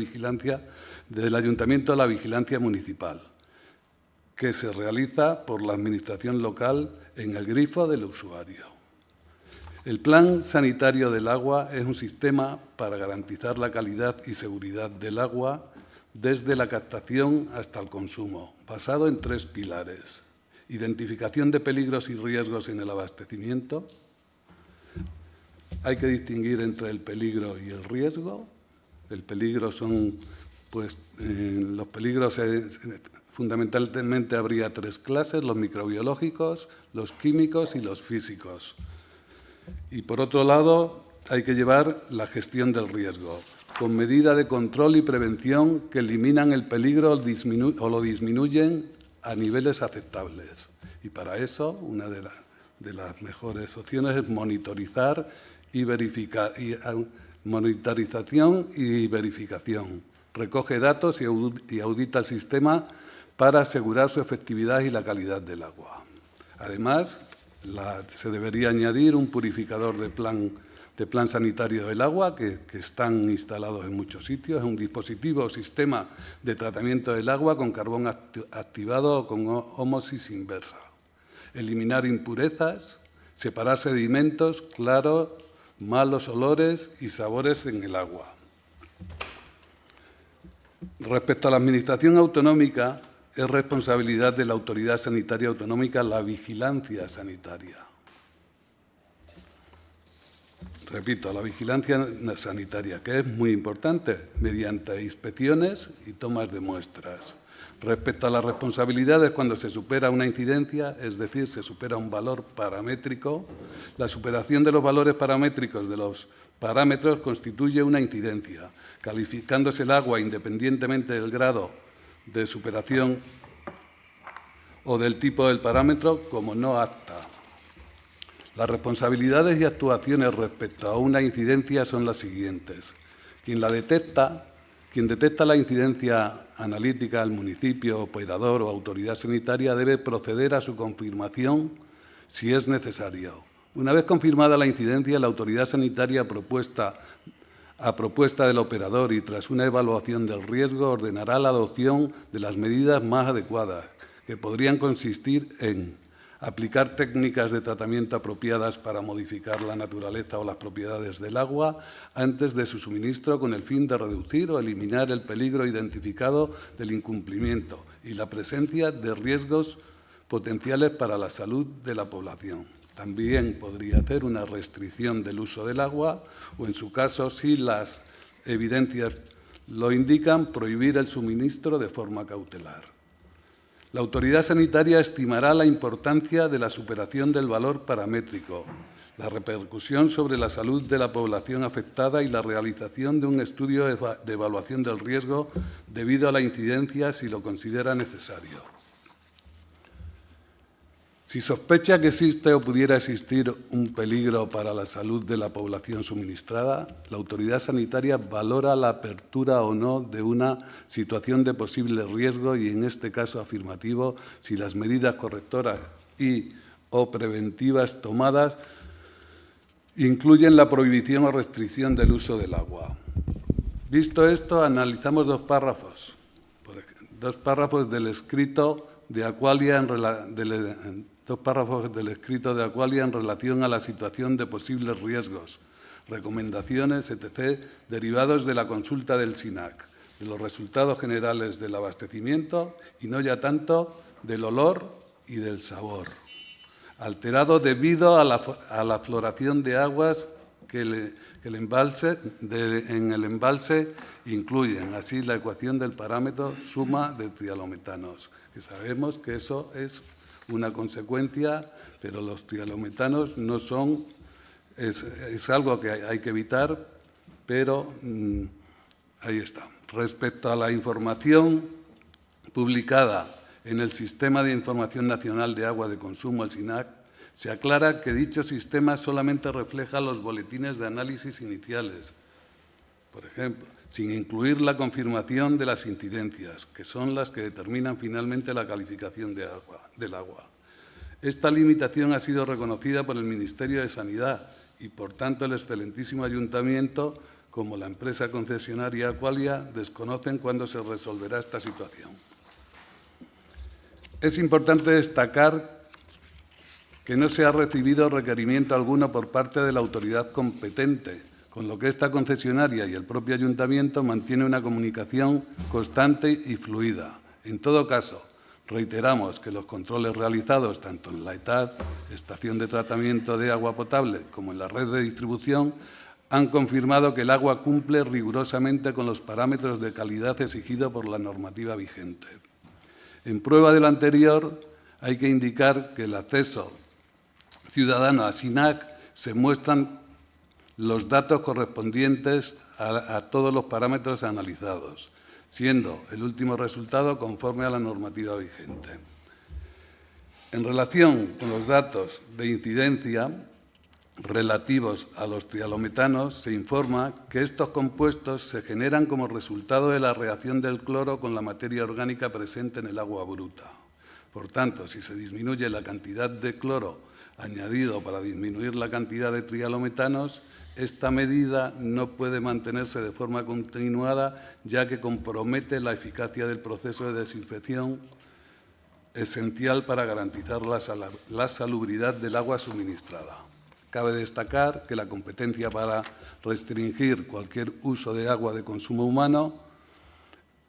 la vigilancia municipal, que se realiza por la Administración local en el grifo del usuario. El Plan Sanitario del Agua es un sistema para garantizar la calidad y seguridad del agua desde la captación hasta el consumo, basado en 3 pilares. Identificación de peligros y riesgos en el abastecimiento. Hay que distinguir entre el peligro y el riesgo. El peligro son, los peligros fundamentalmente habría 3 clases, los microbiológicos, los químicos y los físicos. Y, por otro lado, hay que llevar la gestión del riesgo, con medidas de control y prevención que eliminan el peligro o lo disminuyen a niveles aceptables. Y para eso, una de las mejores opciones es monitorización y verificación. Recoge datos y audita el sistema para asegurar su efectividad y la calidad del agua. Además, se debería añadir un purificador de plan sanitario del agua, que están instalados en muchos sitios. Es un dispositivo o sistema de tratamiento del agua con carbón activado o con ósmosis inversa. Eliminar impurezas, separar sedimentos, claros, malos olores y sabores en el agua. Respecto a la Administración autonómica, es responsabilidad de la Autoridad Sanitaria Autonómica la vigilancia sanitaria. Repito, la vigilancia sanitaria, que es muy importante, mediante inspecciones y tomas de muestras. Respecto a las responsabilidades cuando se supera una incidencia, es decir, se supera un valor paramétrico, la superación de los valores paramétricos de los parámetros constituye una incidencia, calificándose el agua independientemente del grado de superación o del tipo del parámetro como no apta. Las responsabilidades y actuaciones respecto a una incidencia son las siguientes. Quien detecta la incidencia analítica al municipio, operador o autoridad sanitaria debe proceder a su confirmación si es necesario. Una vez confirmada la incidencia, la autoridad sanitaria a propuesta del operador y tras una evaluación del riesgo, ordenará la adopción de las medidas más adecuadas, que podrían consistir en aplicar técnicas de tratamiento apropiadas para modificar la naturaleza o las propiedades del agua antes de su suministro con el fin de reducir o eliminar el peligro identificado del incumplimiento y la presencia de riesgos potenciales para la salud de la población. También podría hacer una restricción del uso del agua o, en su caso, si las evidencias lo indican, prohibir el suministro de forma cautelar. La autoridad sanitaria estimará la importancia de la superación del valor paramétrico, la repercusión sobre la salud de la población afectada y la realización de un estudio de evaluación del riesgo debido a la incidencia si lo considera necesario. Si sospecha que existe o pudiera existir un peligro para la salud de la población suministrada, la autoridad sanitaria valora la apertura o no de una situación de posible riesgo y, en este caso afirmativo, si las medidas correctoras o preventivas tomadas incluyen la prohibición o restricción del uso del agua. Visto esto, analizamos 2 párrafos. 2 párrafos del escrito de Aqualia en relación a la situación de posibles riesgos, recomendaciones, etc., derivados de la consulta del SINAC, de los resultados generales del abastecimiento y no ya tanto del olor y del sabor, alterado debido a la floración de aguas que que en el embalse incluyen así la ecuación del parámetro suma de trialometanos, que sabemos que eso es una consecuencia, pero los trialometanos no son, es algo que hay que evitar, pero ahí está. Respecto a la información publicada en el Sistema de Información Nacional de Agua de Consumo, el SINAC, se aclara que dicho sistema solamente refleja los boletines de análisis iniciales, por ejemplo, sin incluir la confirmación de las incidencias, que son las que determinan finalmente la calificación del agua. Esta limitación ha sido reconocida por el Ministerio de Sanidad y, por tanto, el excelentísimo Ayuntamiento, como la empresa concesionaria Aqualia, desconocen cuándo se resolverá esta situación. Es importante destacar que no se ha recibido requerimiento alguno por parte de la autoridad competente, con lo que esta concesionaria y el propio Ayuntamiento mantienen una comunicación constante y fluida. En todo caso, reiteramos que los controles realizados tanto en la ETAD, estación de tratamiento de agua potable, como en la red de distribución, han confirmado que el agua cumple rigurosamente con los parámetros de calidad exigidos por la normativa vigente. En prueba de lo anterior, hay que indicar que el acceso ciudadano a SINAC se muestran los datos correspondientes a todos los parámetros analizados, siendo el último resultado conforme a la normativa vigente. En relación con los datos de incidencia relativos a los trialometanos, se informa que estos compuestos se generan como resultado de la reacción del cloro con la materia orgánica presente en el agua bruta. Por tanto, si se disminuye la cantidad de cloro añadido para disminuir la cantidad de trialometanos, esta medida no puede mantenerse de forma continuada, ya que compromete la eficacia del proceso de desinfección esencial para garantizar la salubridad del agua suministrada. Cabe destacar que la competencia para restringir cualquier uso de agua de consumo humano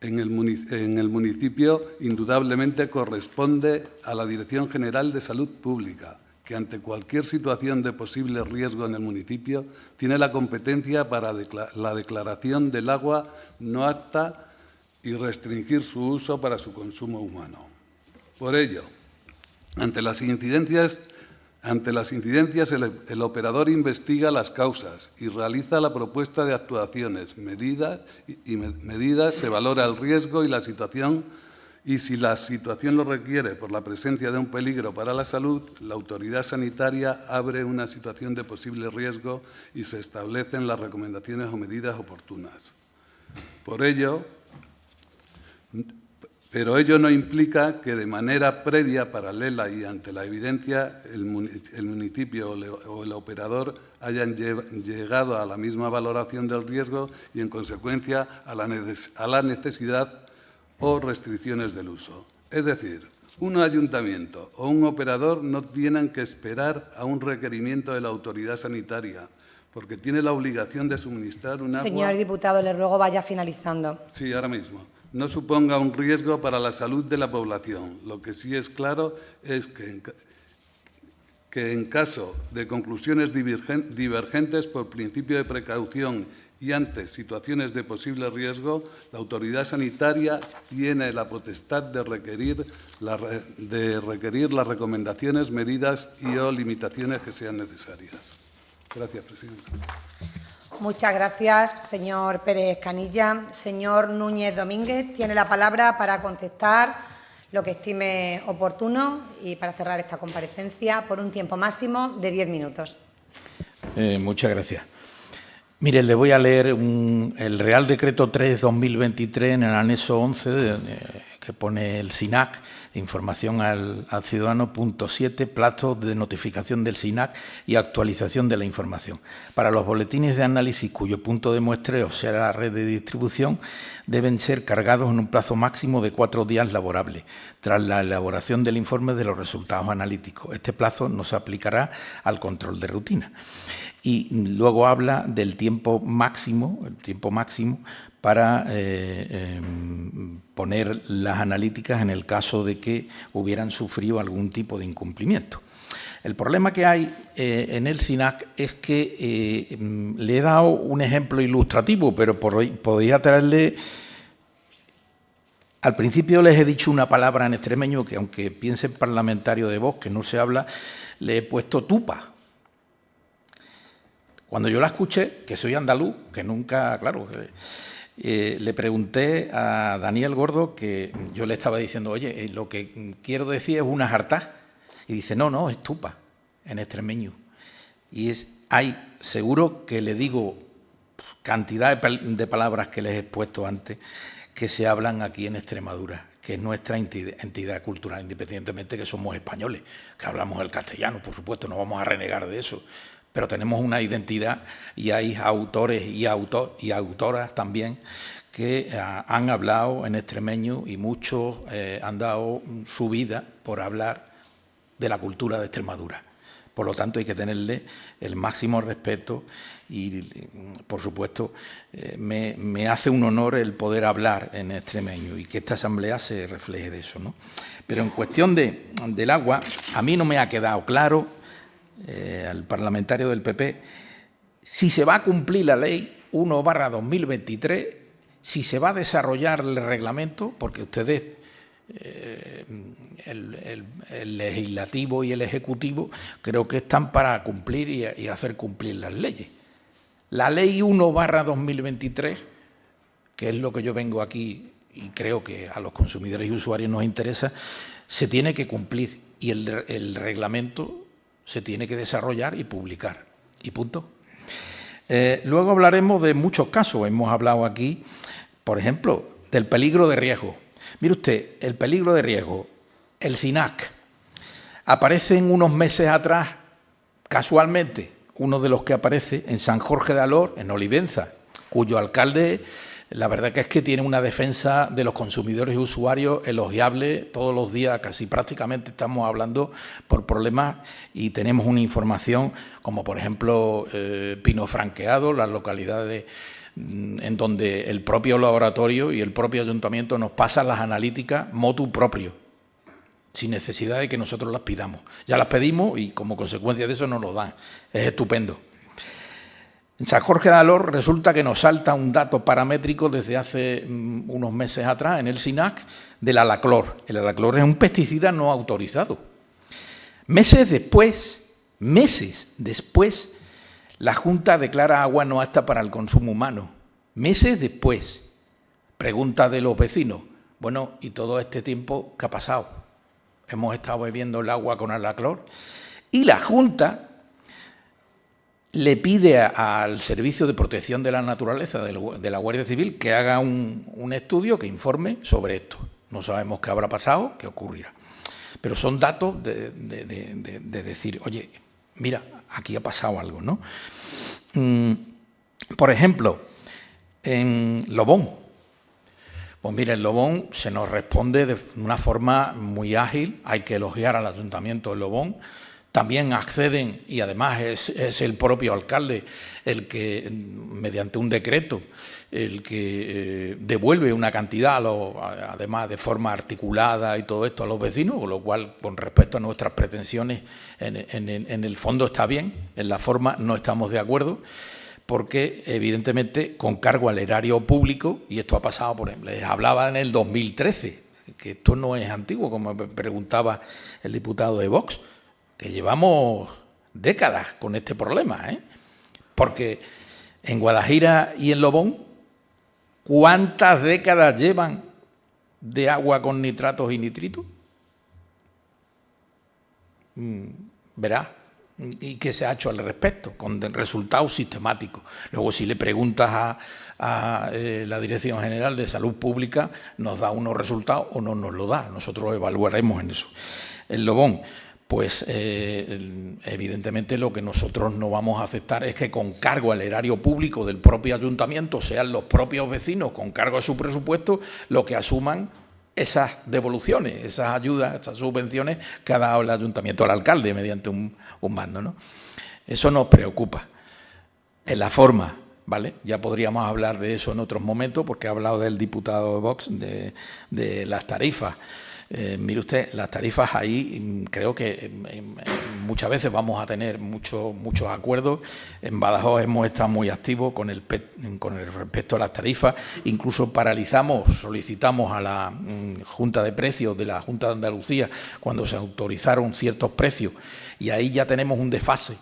en el municipio indudablemente corresponde a la Dirección General de Salud Pública, que ante cualquier situación de posible riesgo en el municipio tiene la competencia para la declaración del agua no apta y restringir su uso para su consumo humano. Por ello, ante las incidencias, el operador investiga las causas y realiza la propuesta de actuaciones, medidas, se valora el riesgo y la situación, y si la situación lo requiere por la presencia de un peligro para la salud, la autoridad sanitaria abre una situación de posible riesgo y se establecen las recomendaciones o medidas oportunas. Pero ello no implica que de manera previa, paralela y ante la evidencia, el municipio o el operador hayan llegado a la misma valoración del riesgo y, en consecuencia, a la necesidad o restricciones del uso. Es decir, un ayuntamiento o un operador no tienen que esperar a un requerimiento de la autoridad sanitaria, porque tiene la obligación de suministrar un agua. Señor diputado, le ruego vaya finalizando. Sí, ahora mismo. No suponga un riesgo para la salud de la población. Lo que sí es claro es que en caso de conclusiones divergentes por principio de precaución y ante situaciones de posible riesgo, la autoridad sanitaria tiene la potestad de requerir las recomendaciones, medidas y o limitaciones que sean necesarias. Gracias, presidenta. Muchas gracias, señor Pérez Canilla. Señor Núñez Domínguez, tiene la palabra para contestar lo que estime oportuno y para cerrar esta comparecencia por un tiempo máximo de 10 minutos. Muchas gracias. Mire, le voy a leer el Real Decreto 3/2023 en el anexo 11 que pone el SINAC, información al ciudadano, punto 7, plazo de notificación del SINAC y actualización de la información. Para los boletines de análisis cuyo punto de muestreo sea la red de distribución, deben ser cargados en un plazo máximo de 4 días laborables, tras la elaboración del informe de los resultados analíticos. Este plazo no se aplicará al control de rutina. Y luego habla del tiempo máximo, para poner las analíticas en el caso de que hubieran sufrido algún tipo de incumplimiento. El problema que hay en el SINAC es que le he dado un ejemplo ilustrativo, pero podría traerle... Al principio les he dicho una palabra en extremeño que, aunque piensen parlamentario de Vox, que no se habla, le he puesto tupa. Cuando yo la escuché, que soy andaluz, que nunca, claro, le pregunté a Daniel Gordo, que yo le estaba diciendo, oye, lo que quiero decir es una jartá. Y dice, no, es tupa, en extremeño. Y hay, seguro que le digo cantidad de palabras que les he puesto antes, que se hablan aquí en Extremadura, que es nuestra entidad cultural, independientemente que somos españoles, que hablamos el castellano, por supuesto, no vamos a renegar de eso, pero tenemos una identidad y hay autores y autoras también que han hablado en extremeño y muchos han dado su vida por hablar de la cultura de Extremadura. Por lo tanto, hay que tenerle el máximo respeto y, por supuesto, me hace un honor el poder hablar en extremeño y que esta asamblea se refleje de eso, ¿no? Pero en cuestión del agua, a mí no me ha quedado claro, al parlamentario del PP, si se va a cumplir la ley 1/2023, si se va a desarrollar el reglamento, porque ustedes... el legislativo y el ejecutivo creo que están para cumplir y hacer cumplir las leyes. La ley 1/2023, que es lo que yo vengo aquí y creo que a los consumidores y usuarios nos interesa, se tiene que cumplir y el reglamento se tiene que desarrollar y publicar. Y punto. Luego hablaremos de muchos casos. Hemos hablado aquí, por ejemplo, del peligro de riesgo. Mire usted, el peligro de riesgo, el SINAC, aparece en unos meses atrás, casualmente, uno de los que aparece en San Jorge de Alor, en Olivenza, cuyo alcalde, la verdad que es que tiene una defensa de los consumidores y usuarios elogiable. Todos los días, casi prácticamente, estamos hablando por problemas y tenemos una información como, por ejemplo, Pino Franqueado, las localidades en donde el propio laboratorio y el propio ayuntamiento nos pasan las analíticas motu propio, sin necesidad de que nosotros las pidamos. Ya las pedimos y como consecuencia de eso nos lo dan. Es estupendo. En San Jorge de Alor resulta que nos salta un dato paramétrico desde hace unos meses atrás en el SINAC del alaclor. El alaclor es un pesticida no autorizado. Meses después, la Junta declara agua no apta para el consumo humano. Meses después, pregunta de los vecinos, bueno, ¿y todo este tiempo qué ha pasado? Hemos estado bebiendo el agua con alaclor. Y la Junta le pide al Servicio de Protección de la Naturaleza de la Guardia Civil que haga un estudio que informe sobre esto. No sabemos qué habrá pasado, qué ocurrirá. Pero son datos de decir, oye, mira, aquí ha pasado algo, ¿no? Por ejemplo, en Lobón. Pues mira, en Lobón se nos responde de una forma muy ágil. Hay que elogiar al Ayuntamiento de Lobón. También acceden, y además es el propio alcalde el que, mediante un decreto, el que devuelve una cantidad, además de forma articulada y todo esto a los vecinos, con lo cual, con respecto a nuestras pretensiones, en el fondo está bien, en la forma no estamos de acuerdo, porque evidentemente con cargo al erario público, y esto ha pasado, por ejemplo, les hablaba en el 2013, que esto no es antiguo, como me preguntaba el diputado de Vox, que llevamos décadas con este problema, porque en Guadajira y en Lobón, ¿cuántas décadas llevan de agua con nitratos y nitritos? Verá. ¿Y qué se ha hecho al respecto? Con resultados sistemáticos. Luego, si le preguntas a la Dirección General de Salud Pública, nos da unos resultados o no nos lo da. Nosotros evaluaremos en eso. En Lobón, pues evidentemente lo que nosotros no vamos a aceptar es que con cargo al erario público del propio ayuntamiento sean los propios vecinos con cargo a su presupuesto los que asuman esas devoluciones, esas ayudas, esas subvenciones que ha dado el ayuntamiento al alcalde mediante un mando, ¿no? Eso nos preocupa. En la forma, ¿vale? Ya podríamos hablar de eso en otros momentos porque ha hablado del diputado de Vox de las tarifas. Mire usted, las tarifas ahí creo que muchas veces vamos a tener muchos acuerdos. En Badajoz hemos estado muy activos con el respecto a las tarifas. Incluso solicitamos a la Junta de Precios de la Junta de Andalucía cuando se autorizaron ciertos precios, y ahí ya tenemos un desfase,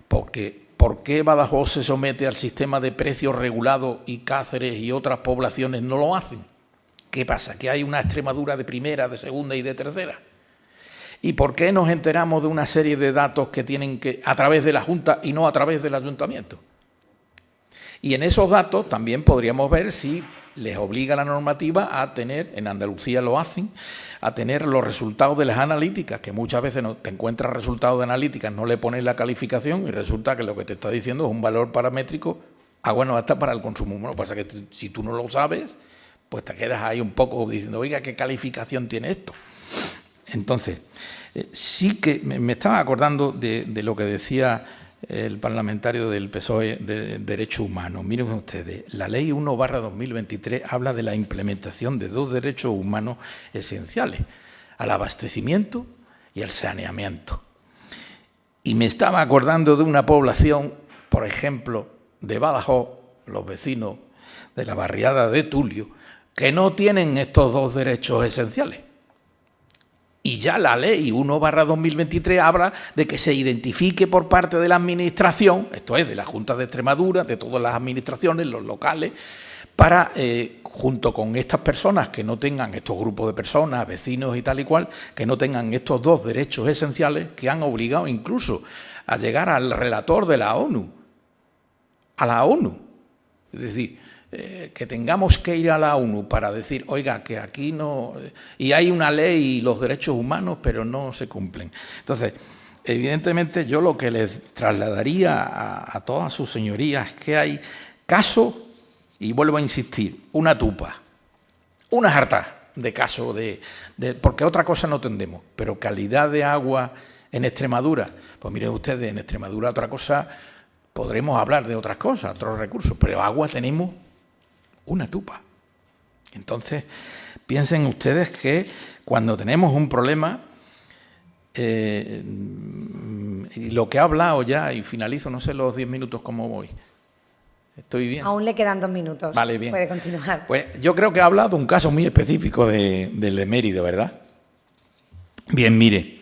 porque ¿por qué Badajoz se somete al sistema de precios regulados y Cáceres y otras poblaciones no lo hacen? ¿Qué pasa? ¿Que hay una Extremadura de primera, de segunda y de tercera? ¿Y por qué nos enteramos de una serie de datos que tienen que a través de la Junta y no a través del Ayuntamiento? Y en esos datos también podríamos ver si les obliga la normativa a tener, en Andalucía lo hacen, a tener los resultados de las analíticas, que muchas veces no te encuentras resultados de analíticas, no le pones la calificación y resulta que lo que te está diciendo es un valor paramétrico, agua no está para el consumo humano. Lo que pasa es que si tú no lo sabes, pues te quedas ahí un poco diciendo, oiga, ¿qué calificación tiene esto? Entonces, sí que me estaba acordando de lo que decía el parlamentario del PSOE de Derechos Humanos. Miren ustedes, la Ley 1/2023 habla de la implementación de 2 derechos humanos esenciales, al abastecimiento y al saneamiento. Y me estaba acordando de una población, por ejemplo, de Badajoz, los vecinos de la barriada de Tulio, que no tienen estos 2 derechos esenciales. Y ya la Ley 1/2023 habla de que se identifique por parte de la Administración, esto es, de la Junta de Extremadura, de todas las administraciones, los locales, para, junto con estas personas que no tengan, estos grupos de personas, vecinos y tal y cual, que no tengan estos 2 derechos esenciales, que han obligado incluso a llegar al relator de la ONU, a la ONU. Es decir, que tengamos que ir a la ONU para decir, oiga, que aquí no... Y hay una ley y los derechos humanos, pero no se cumplen. Entonces, evidentemente, yo lo que les trasladaría a todas sus señorías es que hay casos, y vuelvo a insistir, una tupa, una jarta de casos, porque otra cosa no tendemos, pero calidad de agua en Extremadura, pues miren ustedes, en Extremadura otra cosa, podremos hablar de otras cosas, otros recursos, pero agua tenemos una tupa. Entonces, piensen ustedes que cuando tenemos un problema, y lo que ha hablado ya, y finalizo, no sé los 10 minutos cómo voy. ¿Estoy bien? Aún le quedan 2 minutos. Vale, bien. Puede continuar. Pues yo creo que ha hablado de un caso muy específico del de Mérida, ¿verdad? Bien, mire,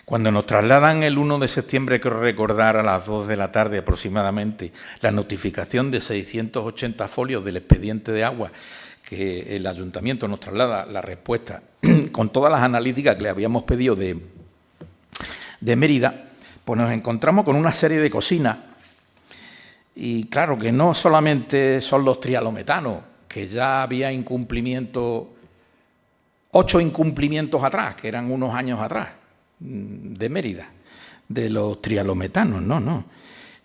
cuando nos trasladan el 1 de septiembre, quiero recordar, a las 2 de la tarde aproximadamente, la notificación de 680 folios del expediente de agua, que el Ayuntamiento nos traslada la respuesta con todas las analíticas que le habíamos pedido de Mérida, pues nos encontramos con una serie de cocinas. Y claro que no solamente son los trialometanos, que ya había incumplimiento, 8 incumplimientos atrás, que eran unos años atrás, de Mérida, de los trialometanos, no.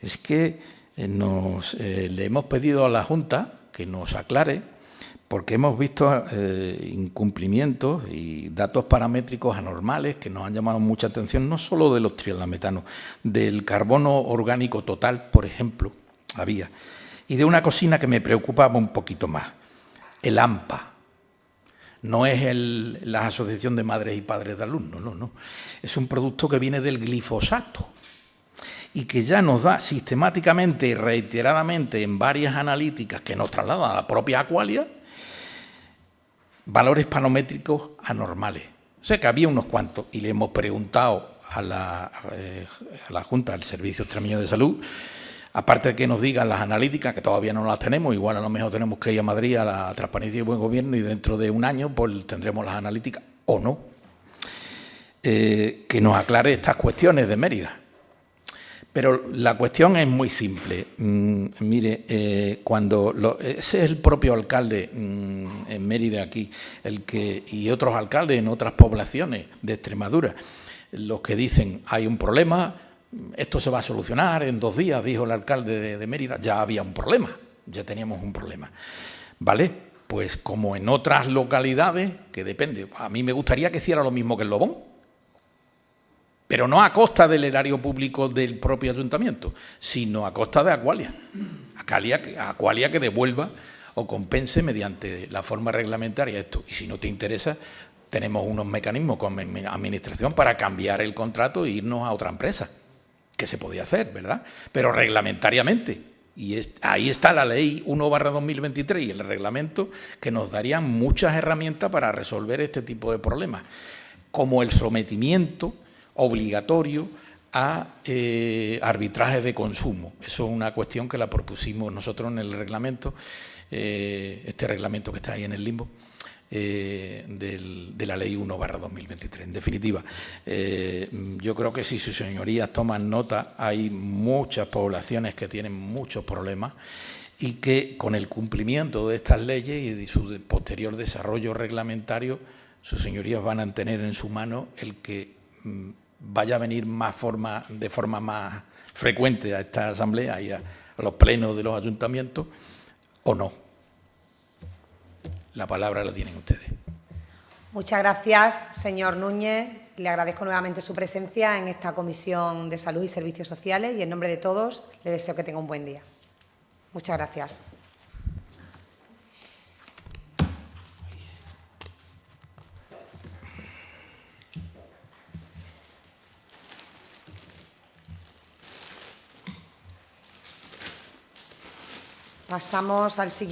Es que le hemos pedido a la Junta que nos aclare, porque hemos visto incumplimientos y datos paramétricos anormales que nos han llamado mucha atención, no solo de los trialometanos, del carbono orgánico total, por ejemplo, había, y de una cocina que me preocupaba un poquito más, el AMPA. No es la Asociación de Madres y Padres de Alumnos, no. Es un producto que viene del glifosato y que ya nos da sistemáticamente y reiteradamente en varias analíticas que nos trasladan a la propia Aqualia valores panométricos anormales. O sea que había unos cuantos y le hemos preguntado a la Junta, al Servicio Extremeño de Salud, aparte de que nos digan las analíticas, que todavía no las tenemos, igual a lo mejor tenemos que ir a Madrid a la Transparencia y Buen Gobierno y dentro de un año pues tendremos las analíticas o no, que nos aclare estas cuestiones de Mérida. Pero la cuestión es muy simple. Mire, ese es el propio alcalde en Mérida aquí, y otros alcaldes en otras poblaciones de Extremadura, los que dicen hay un problema, esto se va a solucionar en 2 días, dijo el alcalde de Mérida. Ya había un problema, ya teníamos un problema. ¿Vale? Pues como en otras localidades, que depende, a mí me gustaría que hiciera lo mismo que el Lobón, pero no a costa del erario público del propio ayuntamiento, sino a costa de Aqualia. Aqualia que devuelva o compense mediante la forma reglamentaria esto. Y si no te interesa, tenemos unos mecanismos con mi administración para cambiar el contrato e irnos a otra empresa, que se podía hacer, ¿verdad? Pero reglamentariamente. Y ahí está la Ley 1/2023 y el reglamento que nos darían muchas herramientas para resolver este tipo de problemas, como el sometimiento obligatorio a arbitraje de consumo. Eso es una cuestión que la propusimos nosotros en el reglamento, este reglamento que está ahí en el limbo, de la Ley 1/2023. En definitiva, yo creo que si sus señorías toman nota, hay muchas poblaciones que tienen muchos problemas y que con el cumplimiento de estas leyes y de su posterior desarrollo reglamentario, sus señorías van a tener en su mano el que vaya a venir de forma más frecuente a esta asamblea y a los plenos de los ayuntamientos, o no. La palabra la tienen ustedes. Muchas gracias, señor Núñez. Le agradezco nuevamente su presencia en esta Comisión de Salud y Servicios Sociales y en nombre de todos le deseo que tenga un buen día. Muchas gracias. Pasamos al siguiente.